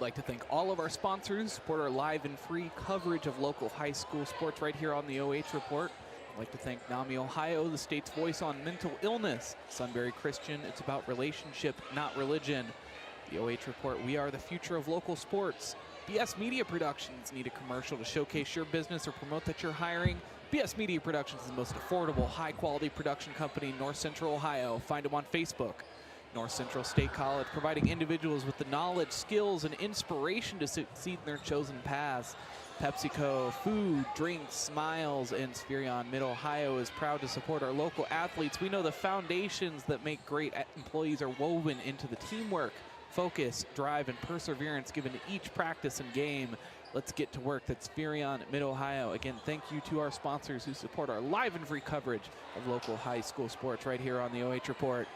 We'd like to thank all of our sponsors who support our live and free coverage of local high school sports right here on the OH Report. I'd like to thank NAMI Ohio, the state's voice on mental illness. Sunbury Christian, it's about relationship, not religion. The OH Report, we are the future of local sports. BS Media Productions, need a commercial to showcase your business or promote that you're hiring? BS Media Productions is the most affordable, high-quality production company in North Central Ohio. Find them on Facebook. North Central State College, providing individuals with the knowledge, skills, and inspiration to succeed in their chosen paths. PepsiCo, food, drinks, smiles, and Spherion Mid-Ohio is proud to support our local athletes. We know the foundations that make great employees are woven into the teamwork, focus, drive, and perseverance given to each practice and game. Let's get to work. That's Spherion Mid-Ohio. Again, thank you to our sponsors who support our live and free coverage of local high school sports right here on the OH Report.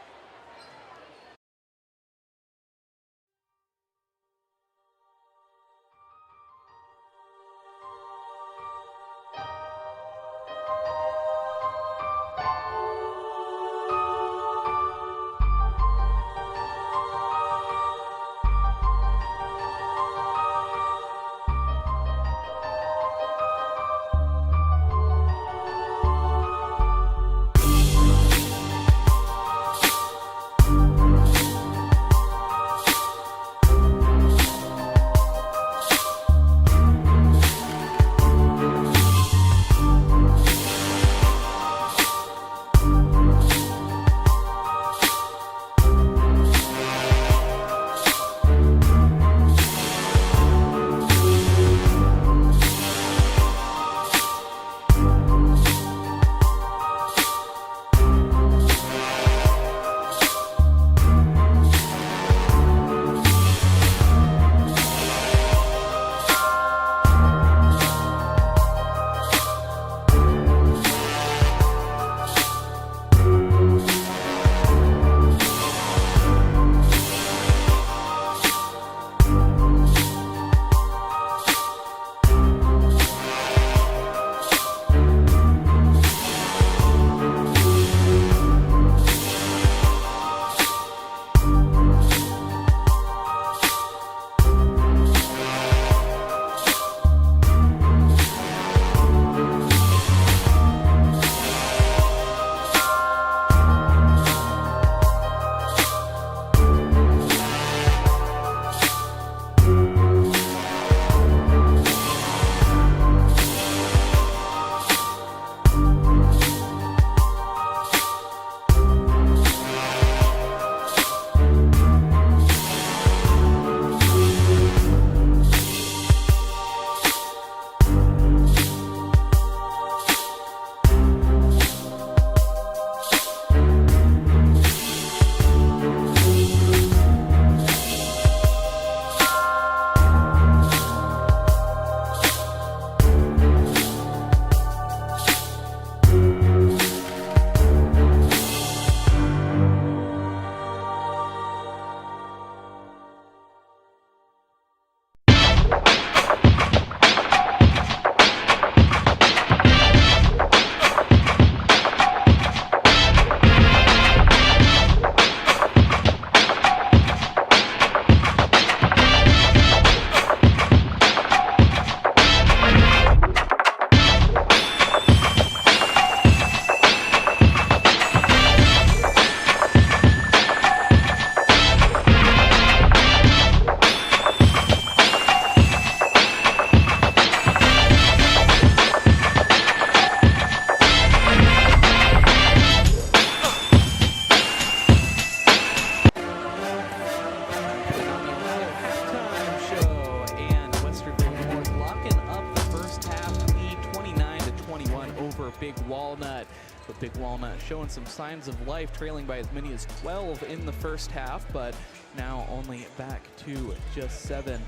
Big Walnut. But Big Walnut showing some signs of life, trailing by as many as 12 in the first half, but now only back to just 7.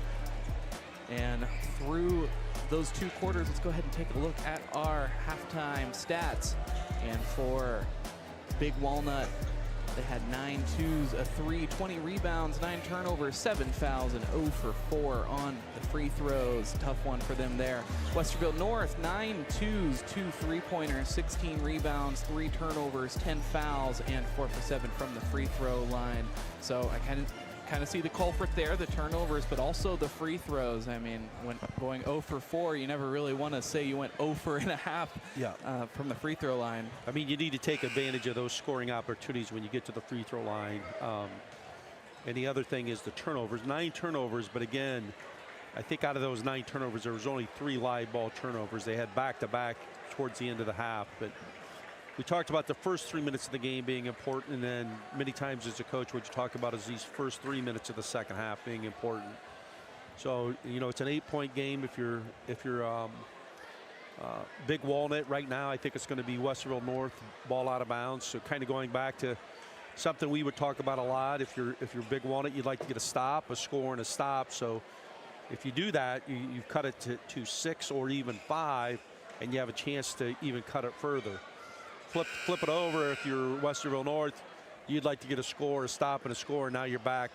And through those 2 quarters, let's go ahead and take a look at our halftime stats. And for Big Walnut, they had 9 twos, a 3, 20 rebounds, 9 turnovers, 7 fouls, and 0 for 4 on the free throws. Tough one for them there. Westerville North, 9 twos, 2 3-pointers, 16 rebounds, 3 turnovers, 10 fouls, and 4 for 7 from the free throw line. So I kind kind of see the culprit there, the turnovers, but also the free throws. I mean, when going 0 for 4, you never really want to say you went 0 for and a half from the free throw line. I mean, you need to take advantage of those scoring opportunities when you get to the free throw line. And the other thing is the turnovers, 9 turnovers, but again, I think out of those 9 turnovers, there was only 3 live ball turnovers. They had back-to-back towards the end of the half, but we talked about the first 3 minutes of the game being important, and then many times as a coach, what you talk about is these first 3 minutes of the second half being important. So, you know, it's an 8-point game. If you're Big Walnut right now, I think it's going to be Westerville North, ball out of bounds. So kind of going back to something we would talk about a lot. If you're Big Walnut, you'd like to get a stop, a score, and a stop. So if you do that, you cut it to 6 or even 5, and you have a chance to even cut it further. Flip it over. If you're Westerville North, you'd like to get a score, a stop, and a score. And now you're back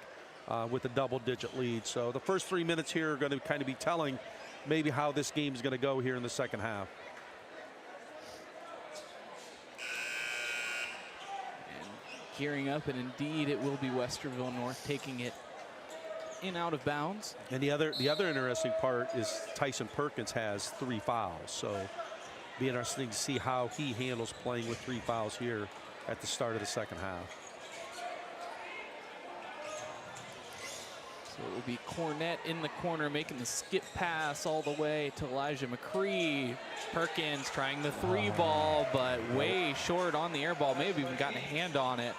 with a double-digit lead. So the first 3 minutes here are going to kind of be telling maybe how this game is going to go here in the second half. And gearing up, and indeed it will be Westerville North taking it in out of bounds. And the other interesting part is Tyson Perkins has 3 fouls. So be interesting to see how he handles playing with 3 fouls here at the start of the second half. So it will be Cornett in the corner making the skip pass all the way to Elijah McCree. Perkins trying the 3 ball, but way short on the air ball. Maybe even gotten a hand on it.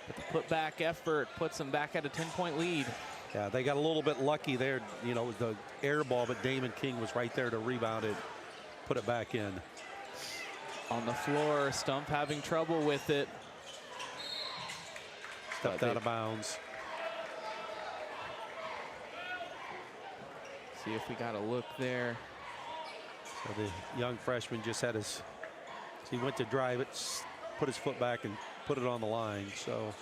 But the putback effort puts them back at a 10-point lead. Yeah, they got a little bit lucky there. You know, the air ball, but Damon King was right there to rebound it, put it back in. On the floor, Stump having trouble with it. Stepped out of bounds. See if we got a look there. So the young freshman just had his, he went to drive it, put his foot back and put it on the line. So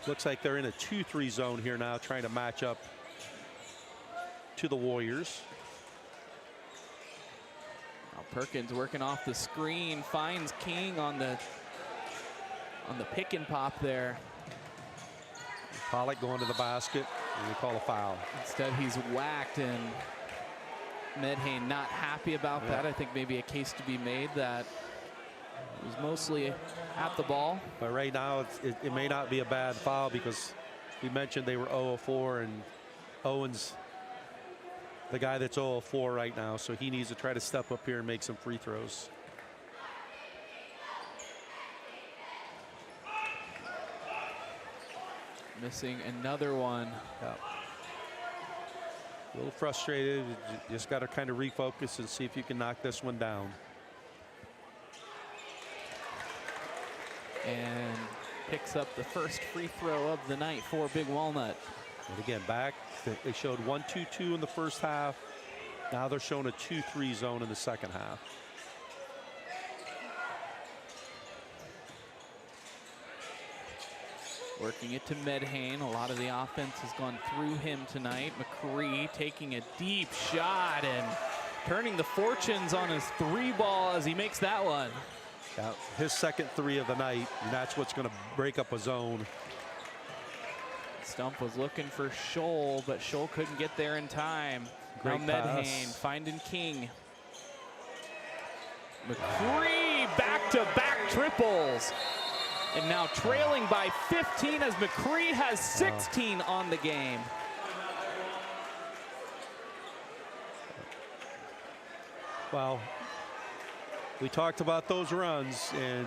looks like they're in a 2-3 zone here now, trying to match up to the Warriors. Now Perkins working off the screen, finds King on the pick and pop there. Pollock going to the basket, and we call a foul. Instead, he's whacked, and Medhane not happy about that. I think maybe a case to be made that it was mostly at the ball. But right now, it may not be a bad foul because we mentioned they were 0-4, and Owen's the guy that's 0-4 right now, so he needs to try to step up here and make some free throws. Missing another one. Yeah. A little frustrated. You just got to kind of refocus and see if you can knock this one down. And picks up the first free throw of the night for Big Walnut. And again, back, they showed 1-2-2 in the first half. Now they're showing a 2-3 zone in the second half. Working it to Medhane. A lot of the offense has gone through him tonight. McCree taking a deep shot and turning the fortunes on his 3 ball as he makes that one. Yeah, his second 3 of the night, and that's what's going to break up a zone. Stump was looking for Scholl, but Scholl couldn't get there in time. Great now pass. Medhane finding King. McCree back-to-back triples. And now trailing by 15 as McCree has 16 on the game. Well, we talked about those runs, and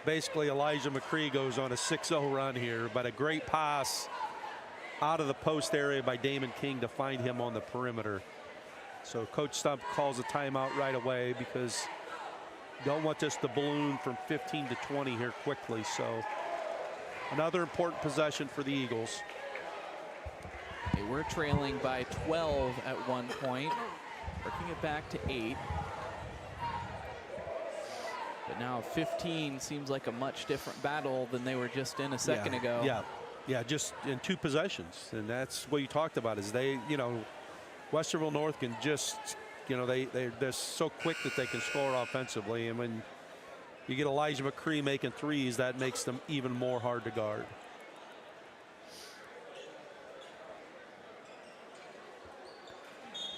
basically Elijah McCree goes on a 6-0 run here, but a great pass out of the post area by Damon King to find him on the perimeter. So Coach Stump calls a timeout right away because don't want this to balloon from 15 to 20 here quickly. So another important possession for the Eagles. They were trailing by 12 at one point, working it back to 8. But now 15 seems like a much different battle than they were just in a second ago. Yeah, just in 2 possessions. And that's what you talked about is they, you know, Westerville North can just, you know, they're so quick that they can score offensively. And when you get Elijah McCree making 3s, that makes them even more hard to guard.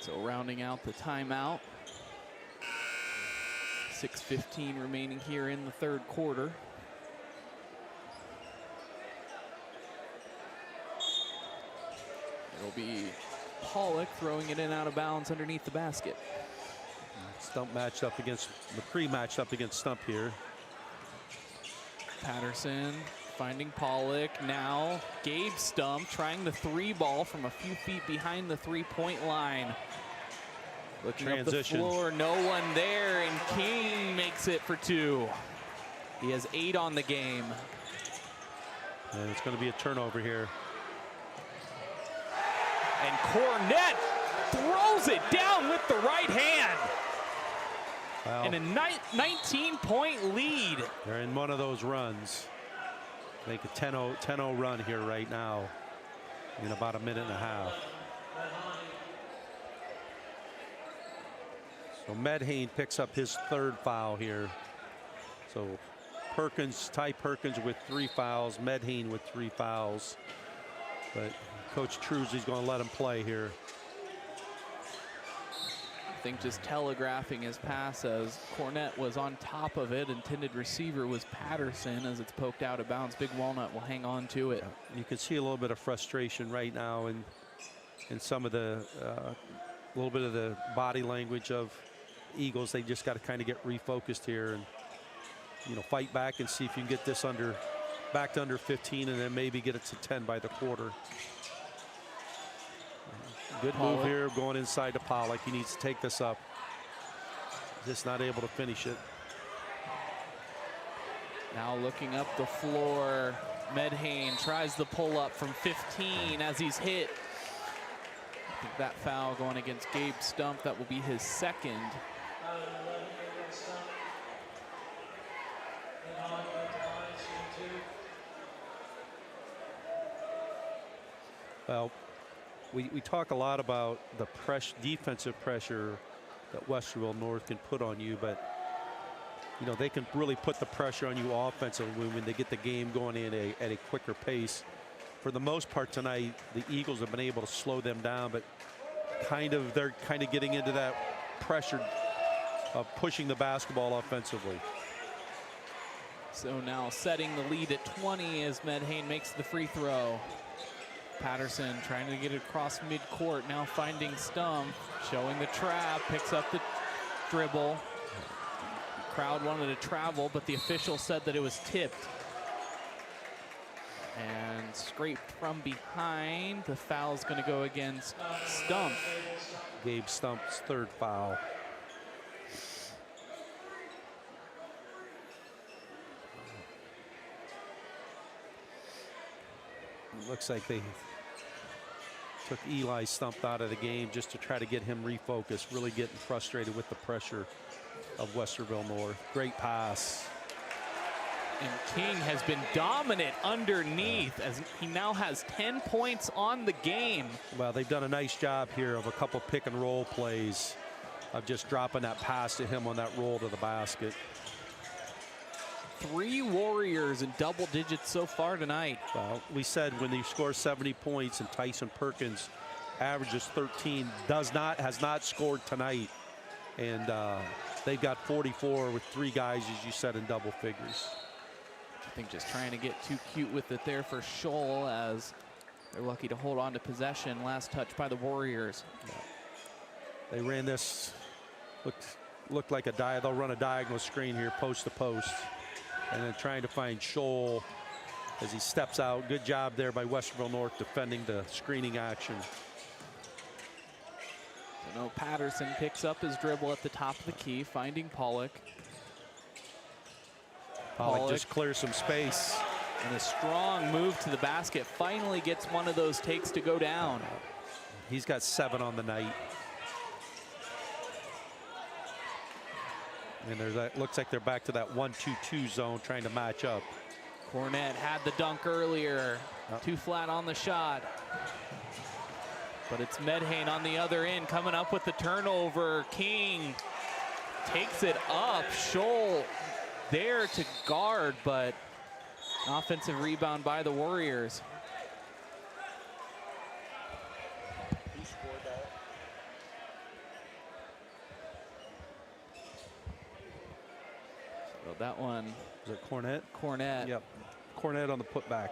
So rounding out the timeout. 6:15 remaining here in the third quarter. It'll be Pollock throwing it in out of bounds underneath the basket. Stump matched up against, McCree matched up against Stump here. Patterson finding Pollock. Now Gabe Stump trying the three ball from a few feet behind the three-point line. Looking Transition. up the floor, no one there, and King makes it for two. He has 8 on the game. And it's going to be a turnover here. And Cornett throws it down with the right hand. Wow. And a 19-point lead. They're in one of those runs. Make a 10-0 run here right now in about a minute and a half. So Medhane picks up his 3rd foul here. So Perkins, Ty Perkins with 3 fouls, Medhane with 3 fouls. But Coach Truzzi's going to let him play here. I think just telegraphing his pass as Cornett was on top of it. Intended receiver was Patterson as it's poked out of bounds. Big Walnut will hang on to it. You can see a little bit of frustration right now in some of the little bit of the body language of Eagles. They just got to kind of get refocused here and, you know, fight back and see if you can get this back to under 15 and then maybe get it to 10 by the quarter. Good move here going inside to Pollock. He needs to take this up. Just not able to finish it. Now looking up the floor, Medhane tries the pull up from 15 as he's hit. I think that foul going against Gabe Stump, that will be his 2nd. Well, we talk a lot about the defensive pressure that Westerville North can put on you, but you know they can really put the pressure on you offensively when they get the game going in at a quicker pace. For the most part tonight, the Eagles have been able to slow them down, but they're kind of getting into that pressure of pushing the basketball offensively. So now setting the lead at 20 as Medhane makes the free throw. Patterson trying to get it across midcourt, now finding Stump, showing the trap, picks up the dribble. Crowd wanted to travel, but the official said that it was tipped. And scraped from behind. The foul's going to go against Stump. Gabe Stump's 3rd foul. It looks like they took Eli Stump out of the game just to try to get him refocused, really getting frustrated with the pressure of Westerville North. Great pass. And King has been dominant underneath as he now has 10 points on the game. Well, they've done a nice job here of a couple pick and roll plays of just dropping that pass to him on that roll to the basket. 3 Warriors in double digits so far tonight. Well, we said when they score 70 points and Tyson Perkins averages 13, has not scored tonight. And they've got 44 with 3 guys, as you said, in double figures. I think just trying to get too cute with it there for Scholl as they're lucky to hold on to possession. Last touch by the Warriors. Yeah. They ran this, looked like they'll run a diagonal screen here, post to post. And then trying to find Scholl as he steps out. Good job there by Westerville North defending the screening action. So no, Patterson picks up his dribble at the top of the key, finding Pollock. Pollock just clears some space. And a strong move to the basket. Finally gets one of those takes to go down. He's got 7 on the night. And that looks like they're back to that 1-2-2 zone trying to match up. Cornett had the dunk earlier. Too flat on the shot. But it's Medhane on the other end coming up with the turnover. King takes it up. Scholl there to guard, but an offensive rebound by the Warriors. that one. Was it Cornett? Cornett. Yep. Cornett on the putback.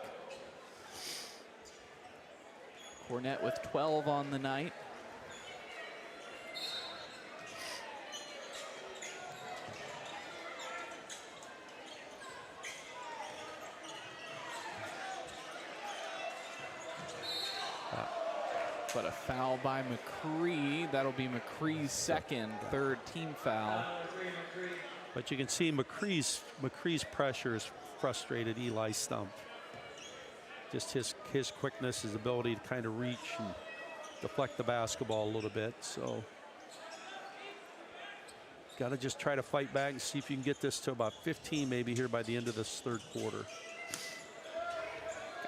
Cornett with 12 on the night. But a foul by McCree. That'll be McCree's third team foul. But you can see McCree's pressure has frustrated Eli Stump. Just his quickness, his ability to kind of reach and deflect the basketball a little bit. So got to just try to fight back and see if you can get this to about 15 maybe here by the end of this third quarter.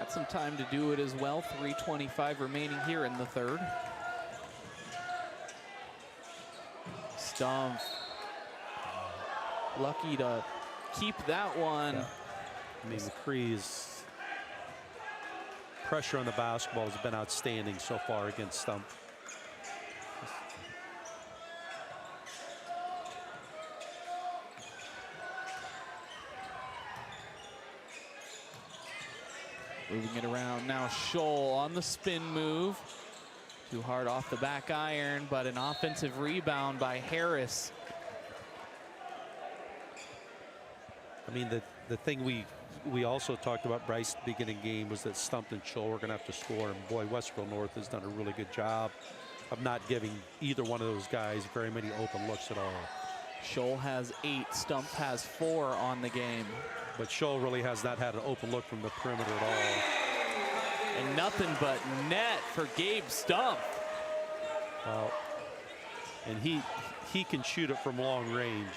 Got some time to do it as well. 3:25 remaining here in the third. Stump lucky to keep that one. Yeah. I mean, McCree's pressure on the basketball has been outstanding so far against Stump. Moving it around now, Scholl on the spin move. Too hard off the back iron, but an offensive rebound by Harris. I mean, the thing we also talked about, Bryce, at the beginning of the game was that Stump and Scholl were going to have to score. And boy, Westerville North has done a really good job of not giving either one of those guys very many open looks at all. Scholl has 8, Stump has 4 on the game. But Scholl really has not had an open look from the perimeter at all. And nothing but net for Gabe Stump. And he can shoot it from long range.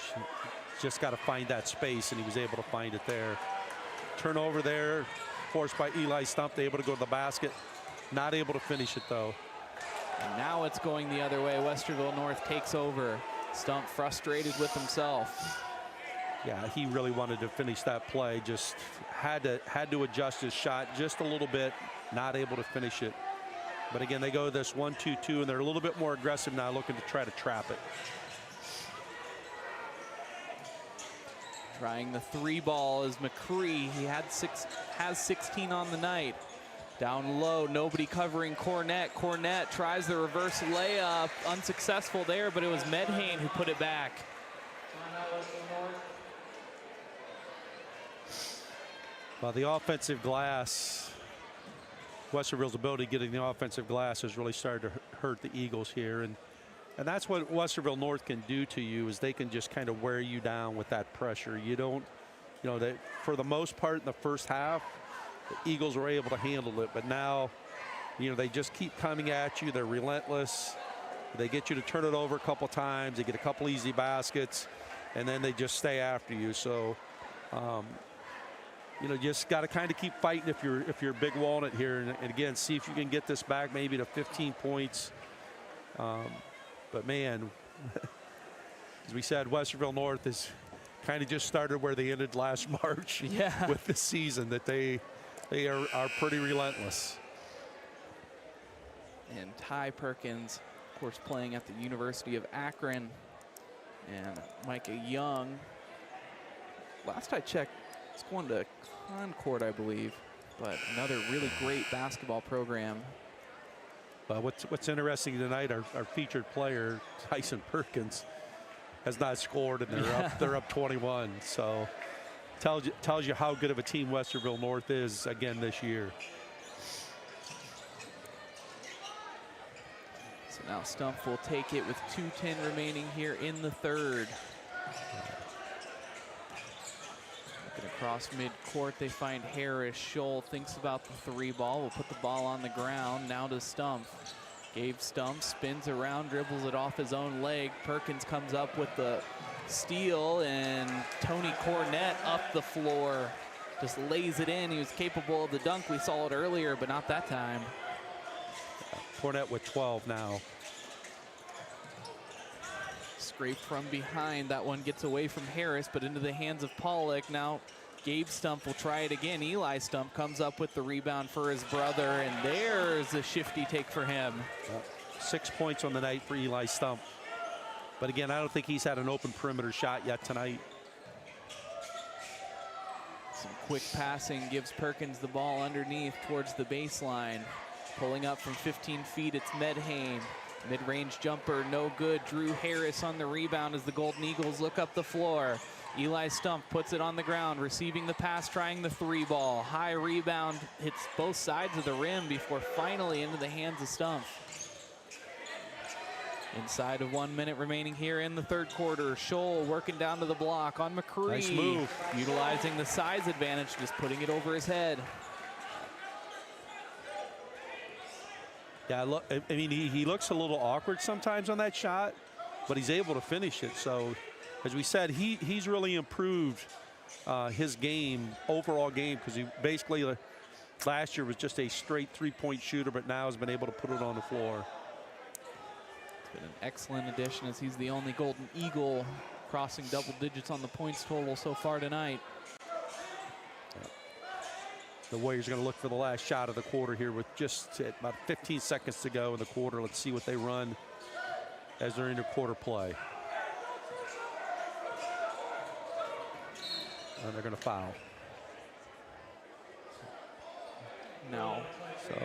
Just got to find that space, and he was able to find it there. Turnover there, forced by Eli Stump, able to go to the basket. Not able to finish it, though. And now it's going the other way. Westerville North takes over. Stump frustrated with himself. Yeah, he really wanted to finish that play. Just had to adjust his shot just a little bit. Not able to finish it. But again, they go this 1-2-2, and they're a little bit more aggressive now, looking to try to trap it. Trying the 3 ball is McCree. He has 16 on the night. Down low, nobody covering Cornett. Cornett tries the reverse layup, unsuccessful there, but it was Medhane who put it back. Well, the offensive glass, Westerville's ability getting the offensive glass has really started to hurt the Eagles here. And that's what Westerville North can do to you, is they can just kind of wear you down with that pressure. You don't, for the most part in the first half, the Eagles were able to handle it. But now, they just keep coming at you. They're relentless. They get you to turn it over a couple times. They get a couple easy baskets, and then they just stay after you. So, just got to kind of keep fighting if you're Big Walnut here, and again, see if you can get this back maybe to 15 points. But man, as we said, Westerville North has kind of just started where they ended last March with the season, that they are pretty relentless. And Ty Perkins, of course, playing at the University of Akron. And Micah Young, last I checked, it's going to Concord, I believe, but another really great basketball program. What's interesting tonight, our featured player, Tyson Perkins, has not scored, and they're up 21. So tells you how good of a team Westerville North is again this year. So now Stump will take it with 2:10 remaining here in the third. Looking across midcourt, they find Harris. Scholl thinks about the 3 ball. Will put the ball on the ground. Now to Stump. Gabe Stump spins around, dribbles it off his own leg. Perkins comes up with the steal, and Tony Cornett up the floor. Just lays it in. He was capable of the dunk. We saw it earlier, but not that time. Cornett with 12 now. Scraped from behind. That one gets away from Harris, but into the hands of Pollock. Now Gabe Stump will try it again. Eli Stump comes up with the rebound for his brother, and there's a shifty take for him. 6 points on the night for Eli Stump. But again, I don't think he's had an open perimeter shot yet tonight. Some quick passing gives Perkins the ball underneath towards the baseline. Pulling up from 15 feet, it's Medhane. Mid-range jumper, no good. Drew Harris on the rebound as the Golden Eagles look up the floor. Eli Stump puts it on the ground, receiving the pass, trying the 3-ball. High rebound, hits both sides of the rim before finally into the hands of Stump. Inside of 1 minute remaining here in the third quarter. Scholl working down to the block on McCree. Nice move. Utilizing the size advantage, just putting it over his head. Yeah, look, I mean, he looks a little awkward sometimes on that shot, but he's able to finish it. So, as we said, he's really improved his game, overall game, because he basically last year was just a straight three-point shooter, but now has been able to put it on the floor. It's been an excellent addition as he's the only Golden Eagle crossing double digits on the points total so far tonight. The Warriors are going to look for the last shot of the quarter here with just about 15 seconds to go in the quarter. Let's see what they run as they're in the quarter play. And they're going to foul. No. So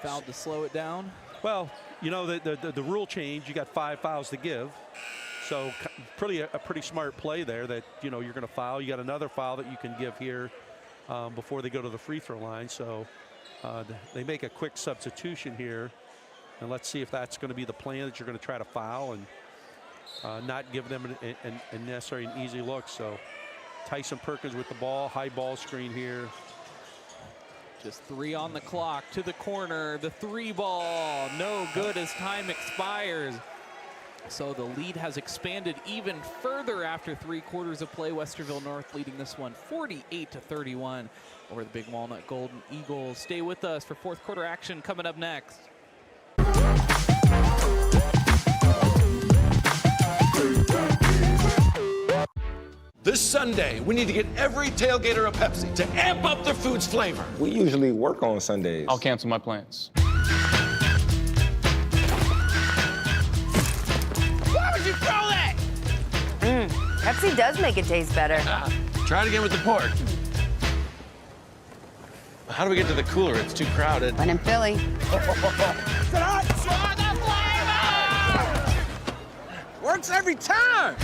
fouled to slow it down. Well, you know, the rule change, you got 5 fouls to give. So a pretty smart play there that, you know, you're going to foul. You got another foul that you can give here before they go to the free throw line. So they make a quick substitution here. And let's see if that's going to be the plan, that you're going to try to foul and not give them a necessarily an easy look. So Tyson Perkins with the ball, high ball screen here. Just 3 on the clock to the corner. The 3-ball, no good as time expires. So the lead has expanded even further after 3 quarters of play. Westerville North leading this one 48-31 over the Big Walnut Golden Eagles. Stay with us for fourth quarter action coming up next. This Sunday, we need to get every tailgater a Pepsi to amp up their food's flavor. We usually work on Sundays. I'll cancel my plans. Why would you throw that? Pepsi does make it taste better. Try it again with the pork. How do we get to the cooler? It's too crowded. When in Philly. Works every time.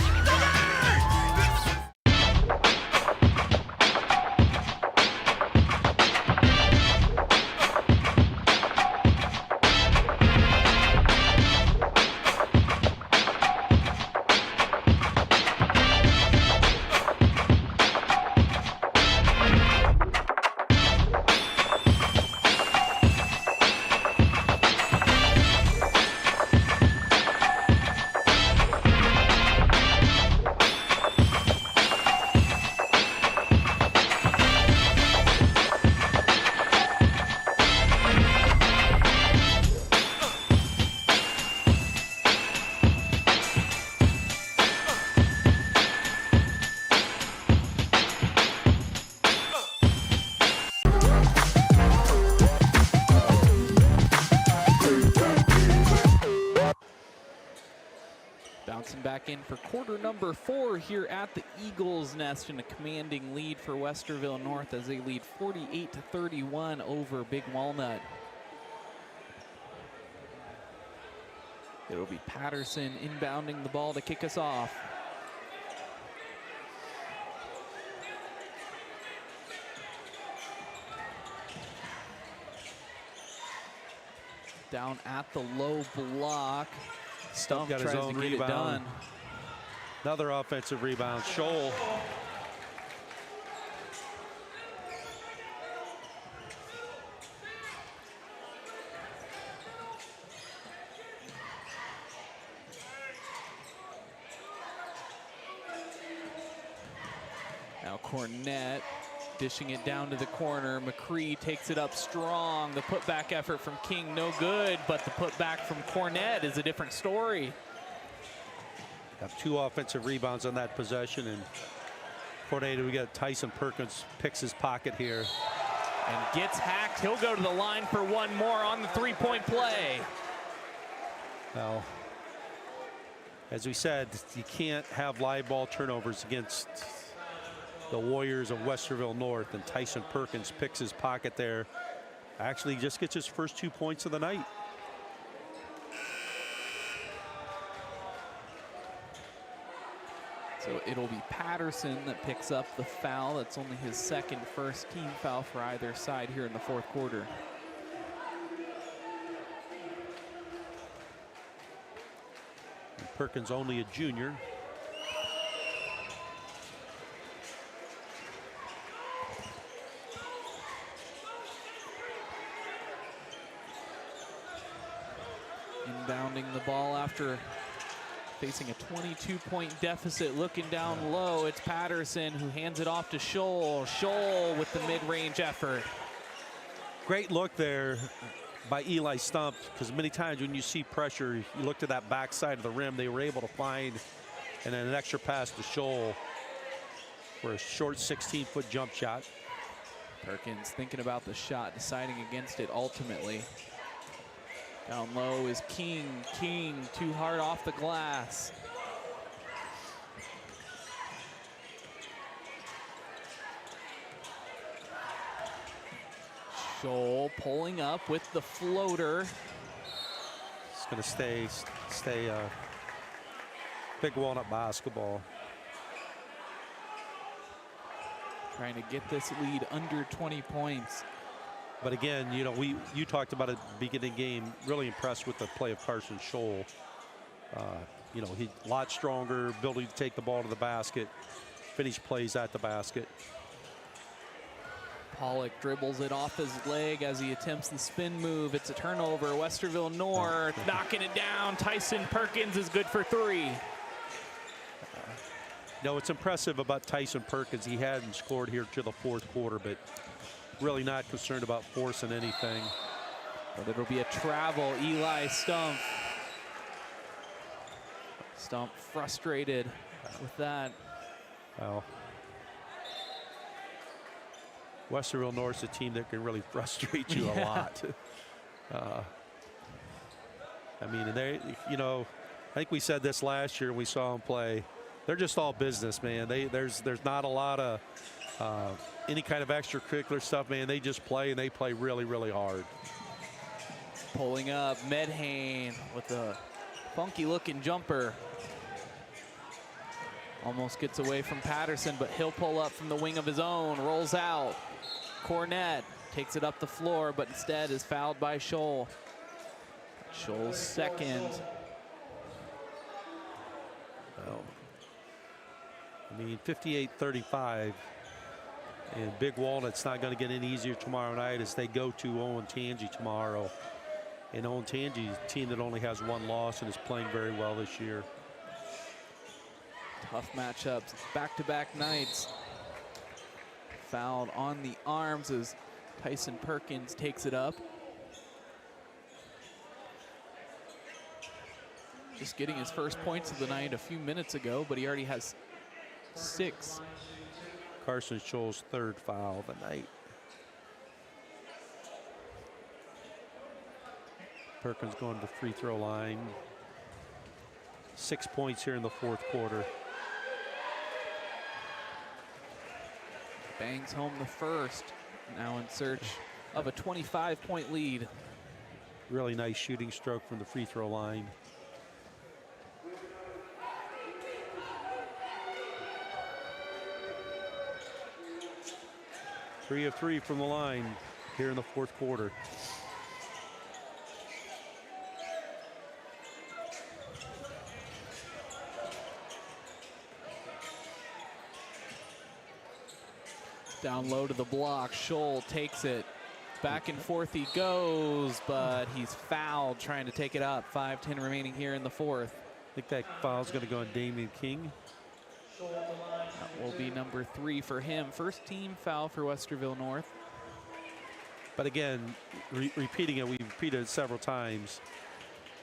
Bouncing back in for quarter number 4 here at the Eagles Nest, in a commanding lead for Westerville North as they lead 48-31 over Big Walnut. It'll be Patterson inbounding the ball to kick us off. Down at the low block. Stump got his tries own to get rebound. it done. Another offensive rebound. Scholl. Now Cornett dishing it down to the corner. McCree takes it up strong. The putback effort from King, no good, but the putback from Cornett is a different story. Got 2 offensive rebounds on that possession, and coordinated, we got Tyson Perkins picks his pocket here. And gets hacked. He'll go to the line for one more on the 3-point play. Well, as we said, you can't have live ball turnovers against the Warriors of Westerville North, and Tyson Perkins picks his pocket there. Actually just gets his first 2 points of the night. So it'll be Patterson that picks up the foul. That's only his second first team foul for either side here in the fourth quarter. And Perkins only a junior. Inbounding the ball after facing a 22-point deficit, looking down low. It's Patterson who hands it off to Scholl. Scholl with the mid-range effort. Great look there by Eli Stump, because many times when you see pressure, you look to that backside of the rim, they were able to find, and then an extra pass to Scholl for a short 16-foot jump shot. Perkins thinking about the shot, deciding against it ultimately. Down low is King. King too hard off the glass. Scholl pulling up with the floater. It's going to stay Big Walnut basketball. Trying to get this lead under 20 points. But again, you know, you talked about it at the beginning game, really impressed with the play of Carson Scholl. You know, he's a lot stronger, ability to take the ball to the basket, finish plays at the basket. Pollock dribbles it off his leg as he attempts the spin move. It's a turnover. Westerville North knocking it down. Tyson Perkins is good for three. No, it's impressive about Tyson Perkins. He hadn't scored here to the fourth quarter, but really not concerned about forcing anything. But it'll be a travel. Eli Stump. Stump frustrated with that. Well, Westerville North's a team that can really frustrate you a lot. I mean, and they, you know, I think we said this last year when we saw them play. They're just all business, man. There's not a lot of any kind of extracurricular stuff, man. They just play, and they play really, really hard. Pulling up, Medhane with a funky-looking jumper. Almost gets away from Patterson, but he'll pull up from the wing of his own, rolls out. Cornett takes it up the floor, but instead is fouled by Scholl. Scholl's second. Well, I mean, 58-35. And Big Walnut's not going to get any easier tomorrow night as they go to Owen Tangi tomorrow. And Owen Tangi, a team that only has one loss and is playing very well this year. Tough matchups, back-to-back nights. Fouled on the arms as Tyson Perkins takes it up. Just getting his first points of the night a few minutes ago, but he already has 6. Carson Scholl's third foul of the night. Perkins going to the free throw line. 6 points here in the fourth quarter. Bangs home the first, now in search of a 25-point lead. Really nice shooting stroke from the free throw line. Three of 3 from the line here in the fourth quarter. Down low to the block, Scholl takes it. Back and forth he goes, but he's fouled trying to take it up. 5:10 remaining here in the fourth. I think that foul's going to go on Damian King. That will be number 3 for him. First team foul for Westerville North. But again, repeating it, we've repeated it several times.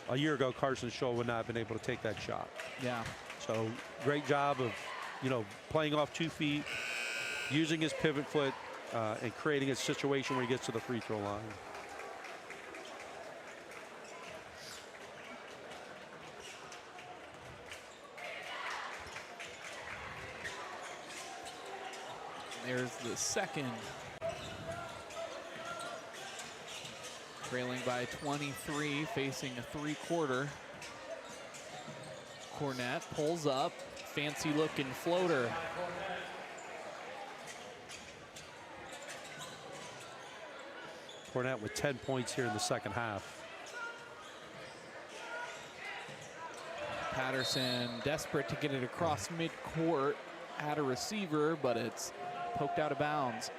A year ago, Carson Scholl would not have been able to take that shot. Yeah. So great job of, you know, playing off 2 feet, using his pivot foot, and creating a situation where he gets to the free throw line. There's the second. Trailing by 23, facing a three-quarter. Cornett pulls up, fancy looking floater. Cornett with 10 points here in the second half. Patterson desperate to get it across midcourt, had a receiver, but it's poked out of bounds.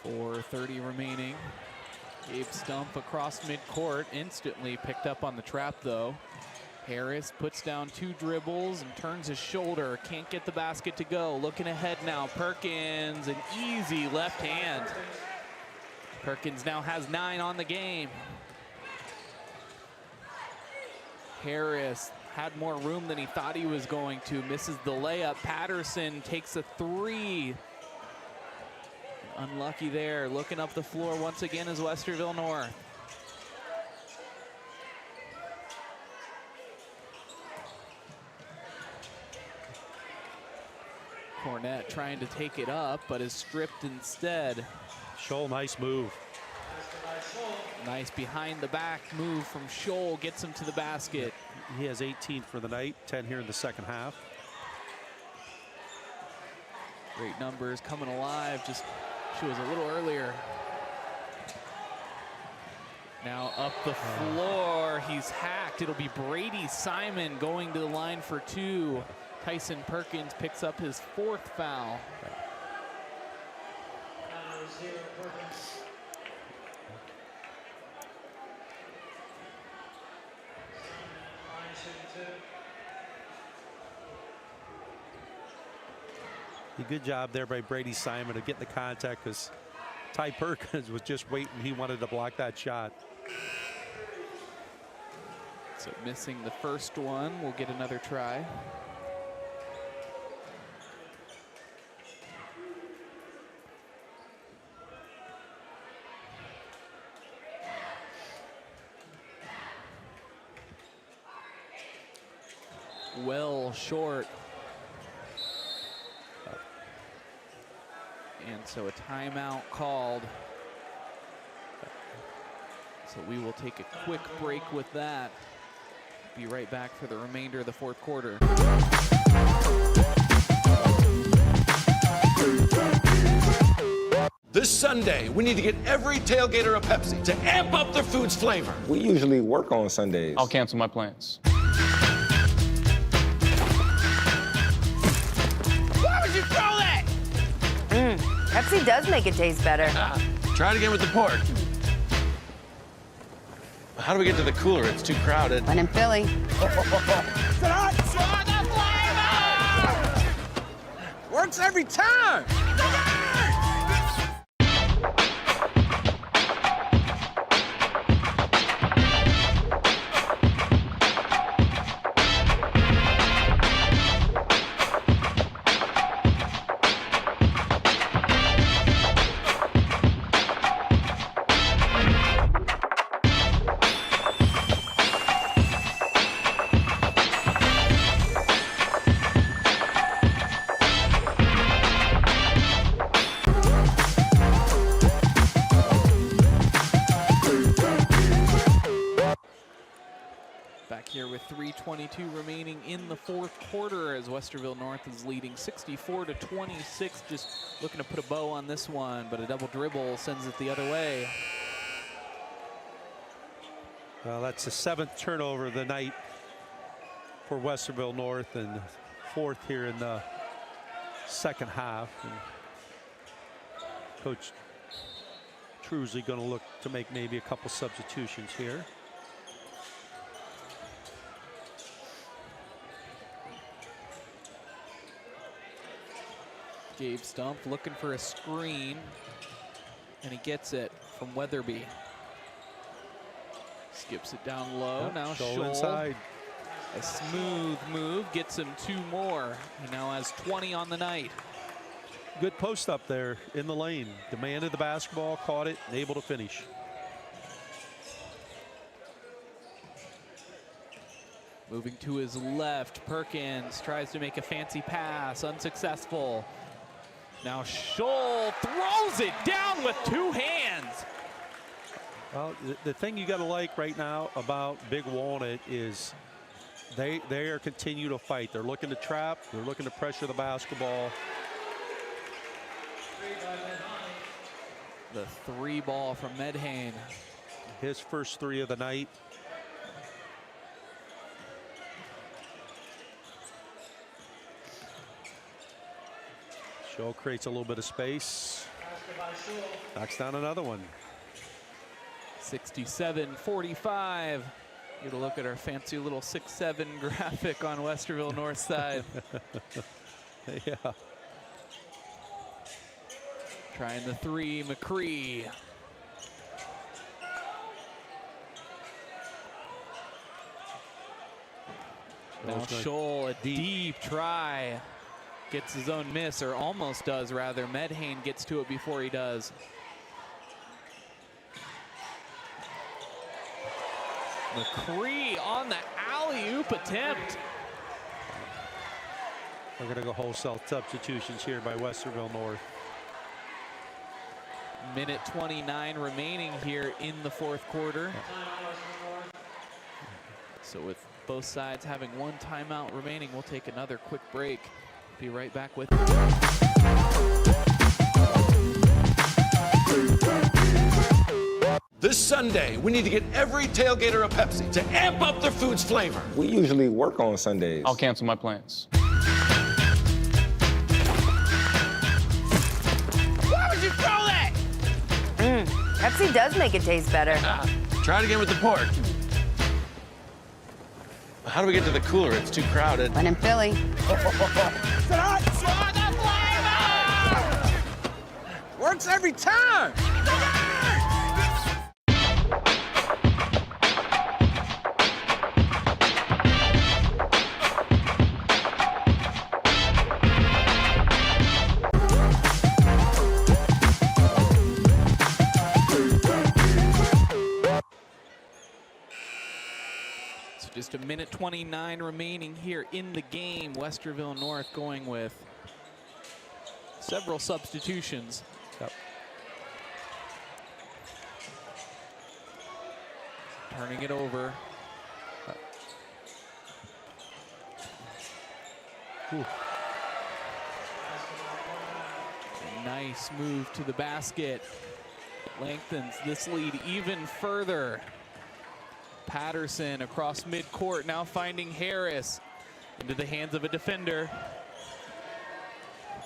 .4:30 remaining. Gabe Stump across midcourt, instantly picked up on the trap though. Harris puts down 2 dribbles and turns his shoulder. Can't get the basket to go. Looking ahead now, Perkins, an easy left hand. Perkins now has 9 on the game. Harris had more room than he thought he was going to. Misses the layup. Patterson takes a 3. Unlucky there. Looking up the floor once again is Westerville North. Cornett trying to take it up, but is stripped instead. Scholl, nice move. Nice behind the back move from Scholl, gets him to the basket. He has 18 for the night, 10 here in the second half. Great numbers coming alive, just she was a little earlier. Now up the floor, he's hacked. It'll be Brady Simon going to the line for 2. Tyson Perkins picks up his 4th foul. A good job there by Brady Simon to get the contact, because Ty Perkins was just waiting. He wanted to block that shot. So missing the first one, we'll get another try. Well short. And so a timeout called. So we will take a quick break with that. Be right back for the remainder of the 4th quarter. This Sunday, we need to get every tailgater a Pepsi to amp up their food's flavor. We usually work on Sundays. I'll cancel my plans. Why would you throw that? Pepsi does make it taste better. Try it again with the pork. How do we get to the cooler? It's too crowded. When in Philly. Works every time. Here with 3:22 remaining in the 4th quarter, as Westerville North is leading 64-26. Just looking to put a bow on this one, but a double dribble sends it the other way. Well, that's the 7th turnover of the night for Westerville North, and 4th here in the second half. And Coach Trusley going to look to make maybe a couple substitutions here. Gabe Stump looking for a screen, and he gets it from Weatherby. Skips it down low. Yep, now Scholl inside. A smooth move gets him 2 more. He now has 20 on the night. good post up there in the lane. Demanded the basketball, caught it, and able to finish. Moving to his left, Perkins tries to make a fancy pass, unsuccessful. Now Scholl throws it down with 2 hands. Well, the thing you got to like right now about Big Walnut is they are continue to fight. They're looking to trap. They're looking to pressure the basketball. The 3 ball from Medhane. His first 3 of the night. Scholl creates a little bit of space. Knocks down another one. 67-45. Get a look at our fancy little 6-7 graphic on Westerville North side. Yeah. Trying the 3, McCree. Now Scholl, a deep try. Gets his own miss, or almost does rather. Medhane gets to it before he does. McCree on the alley-oop attempt. We're going to go wholesale substitutions here by Westerville North. Minute 29 remaining here in the 4th quarter. So with both sides having 1 timeout remaining, we'll take another quick break. Be right back with you. This Sunday, we need to get every tailgater a Pepsi to amp up their food's flavor. We usually work on Sundays. I'll cancel my plans. Why would you throw that? Pepsi does make it taste better. Try it again with the pork. How do we get to the cooler? It's too crowded. When in Philly. Works every time. Just a minute 29 remaining here in the game. Westerville North going with several substitutions. Yep. Turning it over. Nice move to the basket. Lengthens this lead even further. Patterson across midcourt, now finding Harris into the hands of a defender.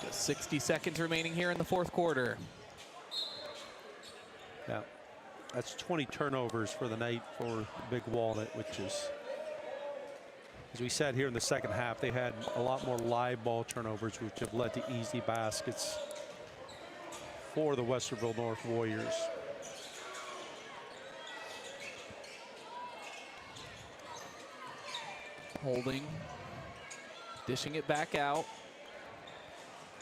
Just 60 seconds remaining here in the 4th quarter. Yeah, that's 20 turnovers for the night for Big Walnut, which is, as we said here in the 2nd half, they had a lot more live ball turnovers, which have led to easy baskets for the Westerville North Warriors. Holding, dishing it back out.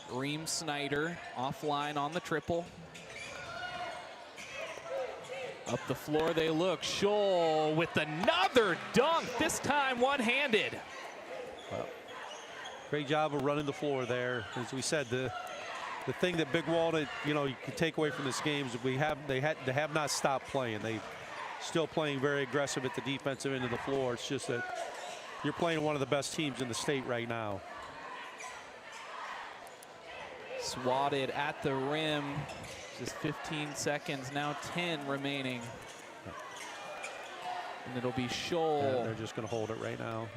Reem Snyder offline on the triple. Up the floor they look. Scholl with another dunk, this time one-handed. Well, great job of running the floor there. As we said, the thing that Big Walnut, you can take away from this game is they have not stopped playing. They still playing very aggressive at the defensive end of the floor. It's just that you're playing one of the best teams in the state right now. Swatted at the rim. Just 15 seconds, now 10 remaining. And it'll be Scholl. Yeah, they're just going to hold it right now.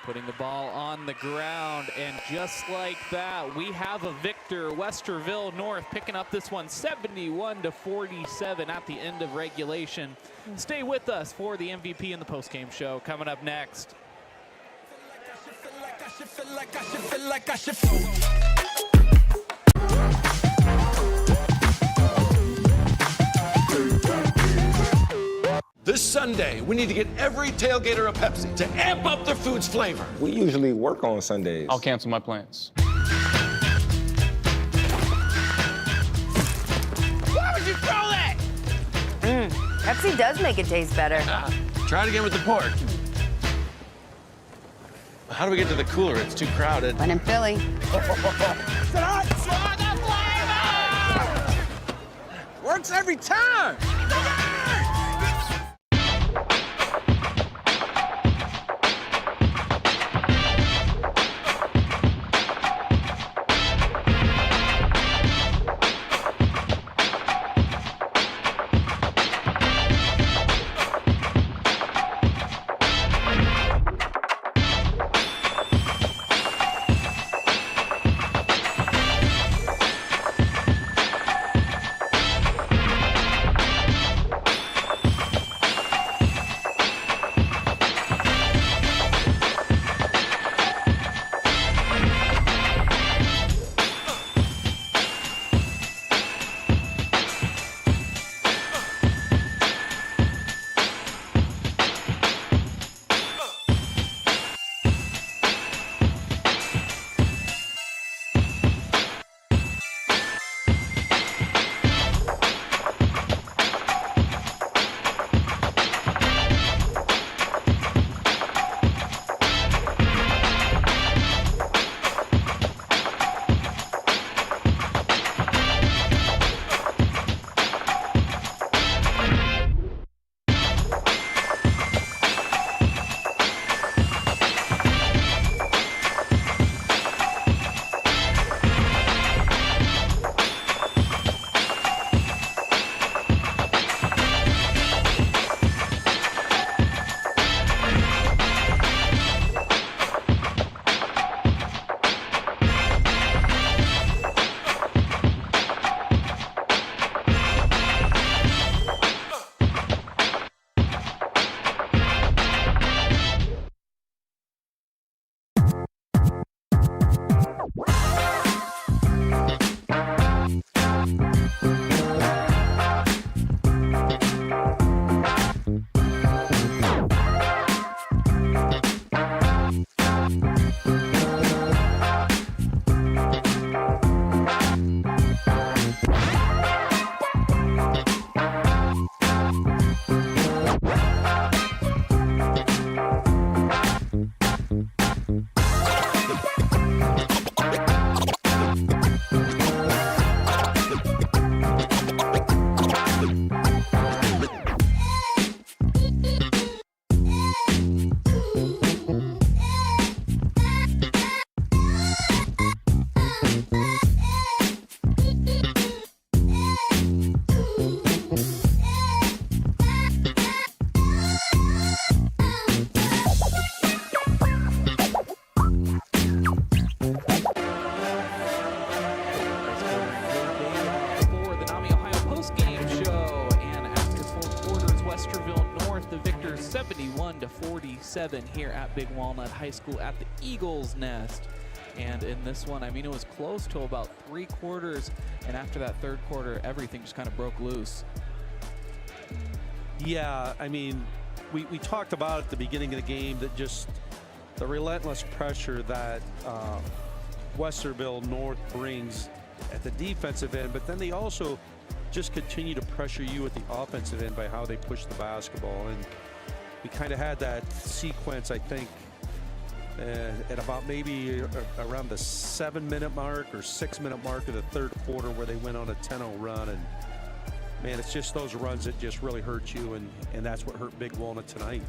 Putting the ball on the ground, and just like that, we have a victor. Westerville North picking up this one 71-47 at the end of regulation. Stay with us for the MVP in the postgame show coming up next. This Sunday, we need to get every tailgater a Pepsi to amp up their food's flavor. We usually work on Sundays. I'll cancel my plans. Why would you throw that? Pepsi does make it taste better. Try it again with the pork. How do we get to the cooler? It's too crowded. When in Philly. Works every time. Westerville North, the victors 71-47 here at Big Walnut High School at the Eagles Nest. And in this one, I mean, it was close to about 3 quarters, and after that third quarter, everything just kind of broke loose. Yeah, I mean, we talked about at the beginning of the game that just the relentless pressure that Westerville North brings at the defensive end, but then they also just continue to pressure you at the offensive end by how they push the basketball. And we kind of had that sequence, I think, at about maybe around the 7-minute mark or 6-minute mark of the third quarter where they went on a 10-0 run. And man, it's just those runs that just really hurt you, and that's what hurt Big Walnut tonight.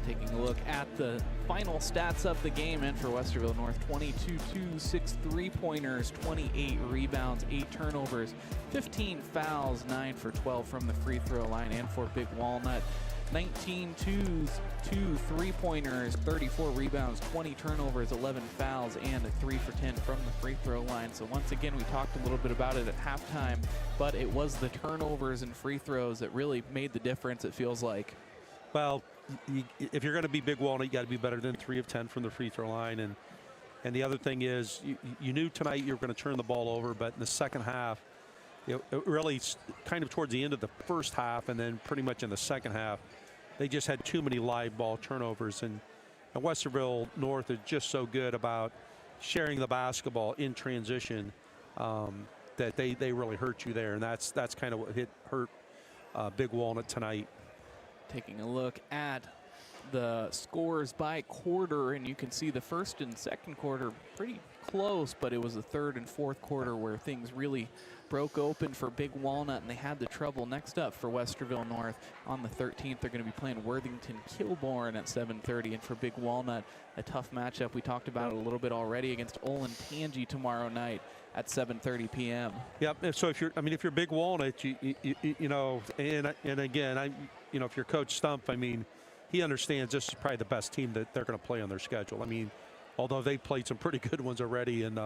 Taking a look at the final stats of the game, and for Westerville North, 22-2, 6 3-pointers, 28 rebounds, 8 turnovers, 15 fouls, 9 for 12 from the free throw line. And for Big Walnut, 19 twos, 2 3-pointers, 34 rebounds, 20 turnovers, 11 fouls, and a 3 for 10 from the free throw line. So once again, we talked a little bit about it at halftime, but it was the turnovers and free throws that really made the difference, it feels like. Well, if you're going to be Big Walnut, you got to be better than 3 of 10 from the free throw line. And the other thing is, you knew tonight you were going to turn the ball over, but in the second half, it really kind of towards the end of the first half and then pretty much in the second half, they just had too many live ball turnovers. And Westerville North is just so good about sharing the basketball in transition that they really hurt you there. And that's kind of what hurt Big Walnut tonight. Taking a look at the scores by quarter, and you can see the first and second quarter pretty close, but it was the third and fourth quarter where things really broke open for Big Walnut, and they had the trouble. Next up for Westerville North on the 13th, they're going to be playing Worthington-Kilbourne at 7:30, and for Big Walnut, a tough matchup. We talked about it a little bit already against Olentangy tomorrow night at 7:30 p.m. Yep. So if you're Big Walnut, you know, and again, if you're Coach Stump, I mean, he understands this is probably the best team that they're going to play on their schedule. I mean, although they played some pretty good ones already, and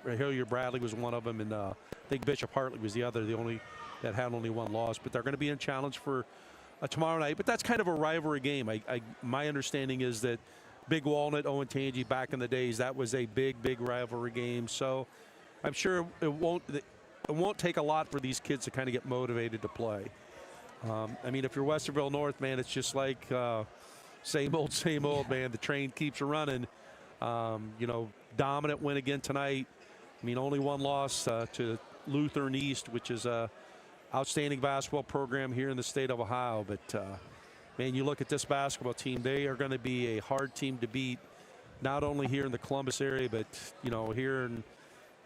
Hilliard Bradley was one of them, and I think Bishop Hartley was the other, that had only one loss. But they're going to be in challenge for tomorrow night. But that's kind of a rivalry game. My understanding is that Big Walnut, Olentangy, back in the days, that was a big rivalry game. So I'm sure it won't take a lot for these kids to kind of get motivated to play. I mean, if you're Westerville North, man, it's just like same old, man. The train keeps running. Dominant win again tonight. I mean, only one loss to Lutheran East, which is a outstanding basketball program here in the state of Ohio. But, man, you look at this basketball team, they are going to be a hard team to beat, not only here in the Columbus area, but, here in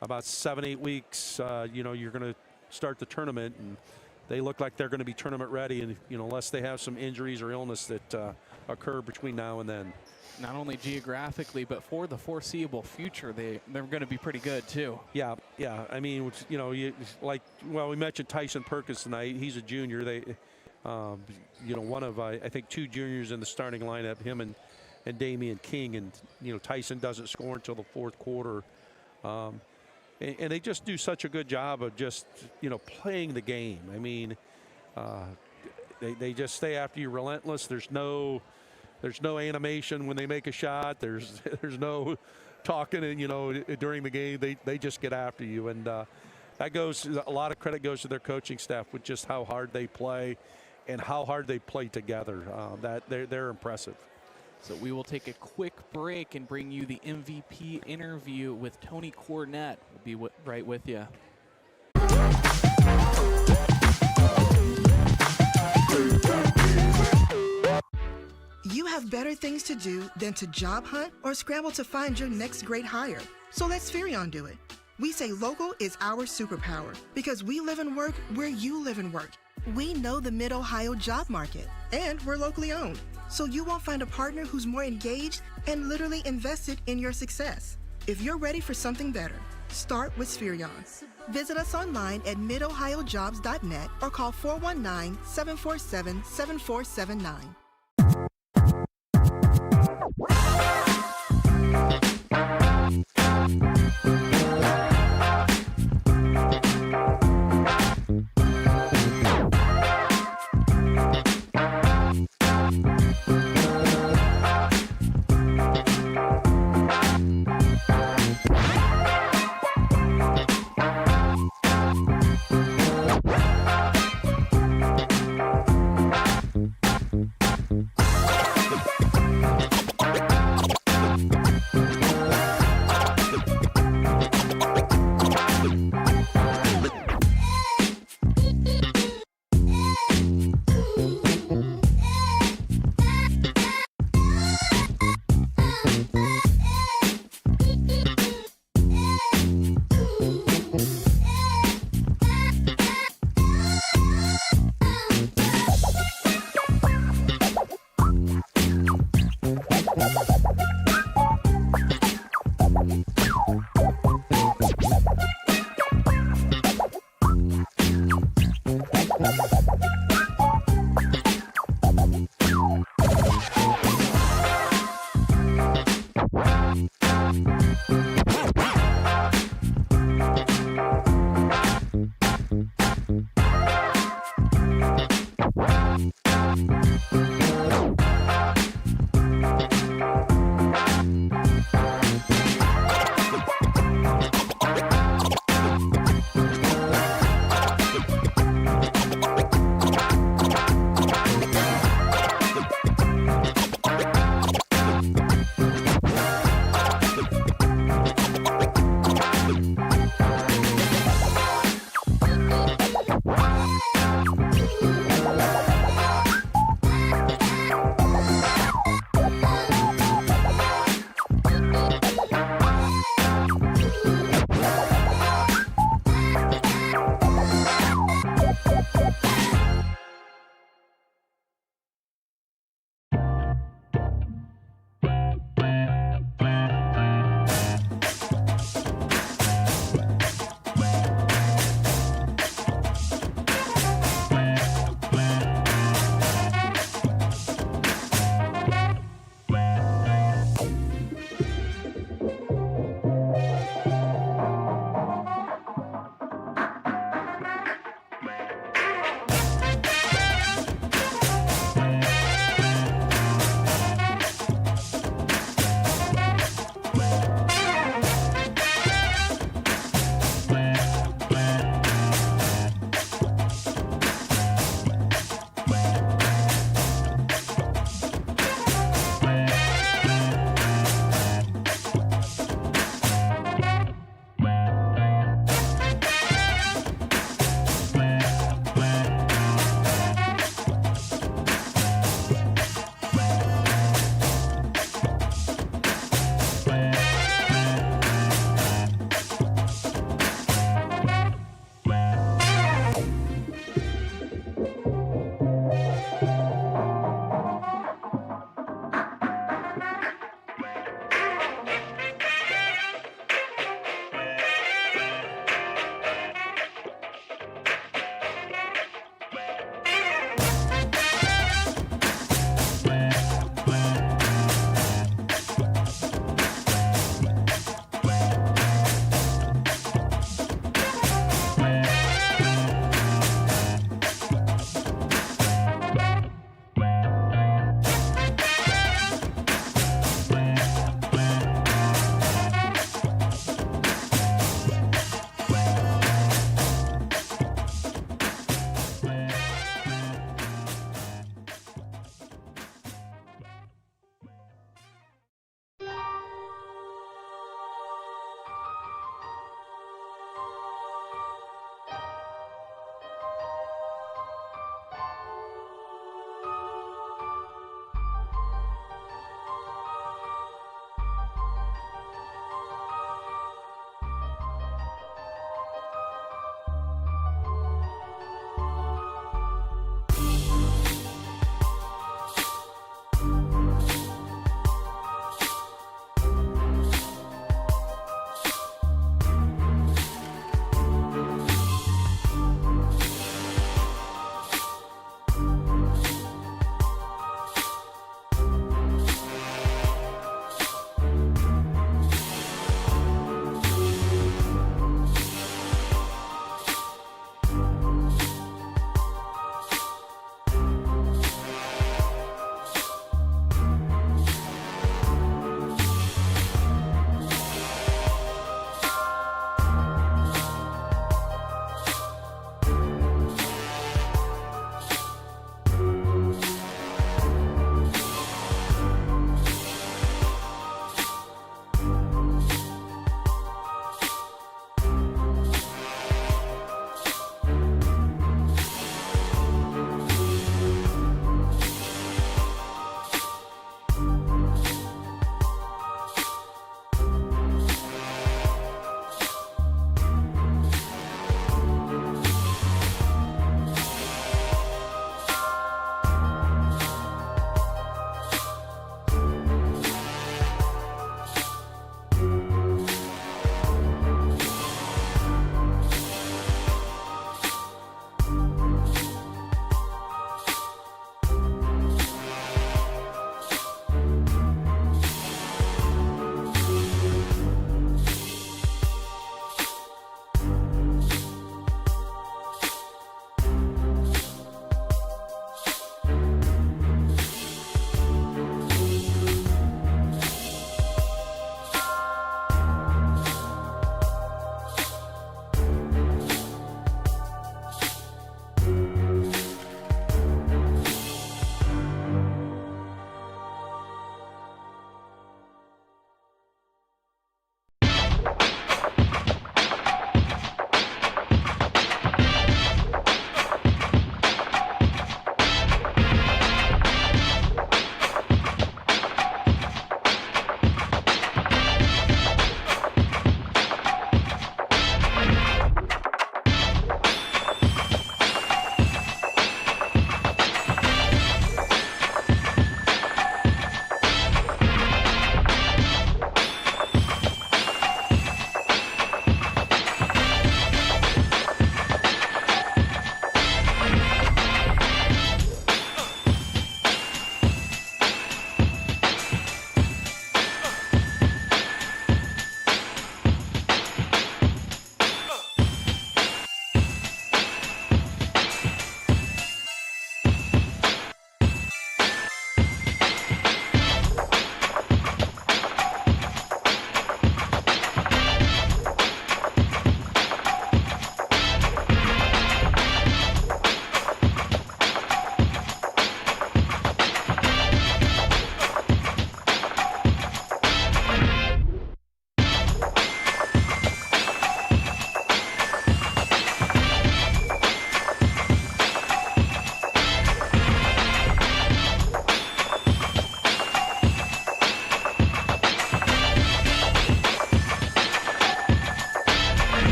about 7-8 weeks, you're going to start the tournament. And they look like they're going to be tournament ready, and unless they have some injuries or illness that occur between now and then. Not only geographically, but for the foreseeable future, they're going to be pretty good too. Yeah. I mean, we mentioned Tyson Perkins tonight. He's a junior. They, one of I think 2 juniors in the starting lineup, him and Damian King, and Tyson doesn't score until the fourth quarter. And they just do such a good job of just, playing the game. I mean, they just stay after you relentless. There's no animation when they make a shot. There's no talking, and during the game they just get after you. And that goes, a lot of credit goes to their coaching staff with just how hard they play and how hard they play together. That they're impressive. So we will take a quick break and bring you the MVP interview with Tony Cornett. We'll be right with you. You have better things to do than to job hunt or scramble to find your next great hire. So let Spherion do it. We say local is our superpower because we live and work where you live and work. We know the Mid-Ohio job market, and we're locally owned. So you won't find a partner who's more engaged and literally invested in your success. If you're ready for something better, start with Spherion. Visit us online at midohiojobs.net or call 419-747-7479.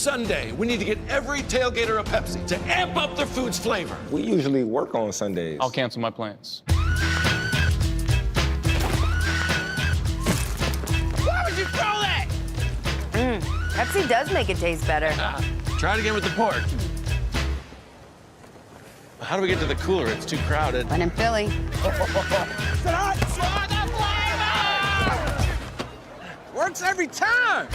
Sunday, we need to get every tailgater a Pepsi to amp up their food's flavor. We usually work on Sundays. I'll cancel my plans. Why would you throw that? Pepsi does make it taste better. Try it again with the pork. How do we get to the cooler? It's too crowded. When in Philly. Works every time.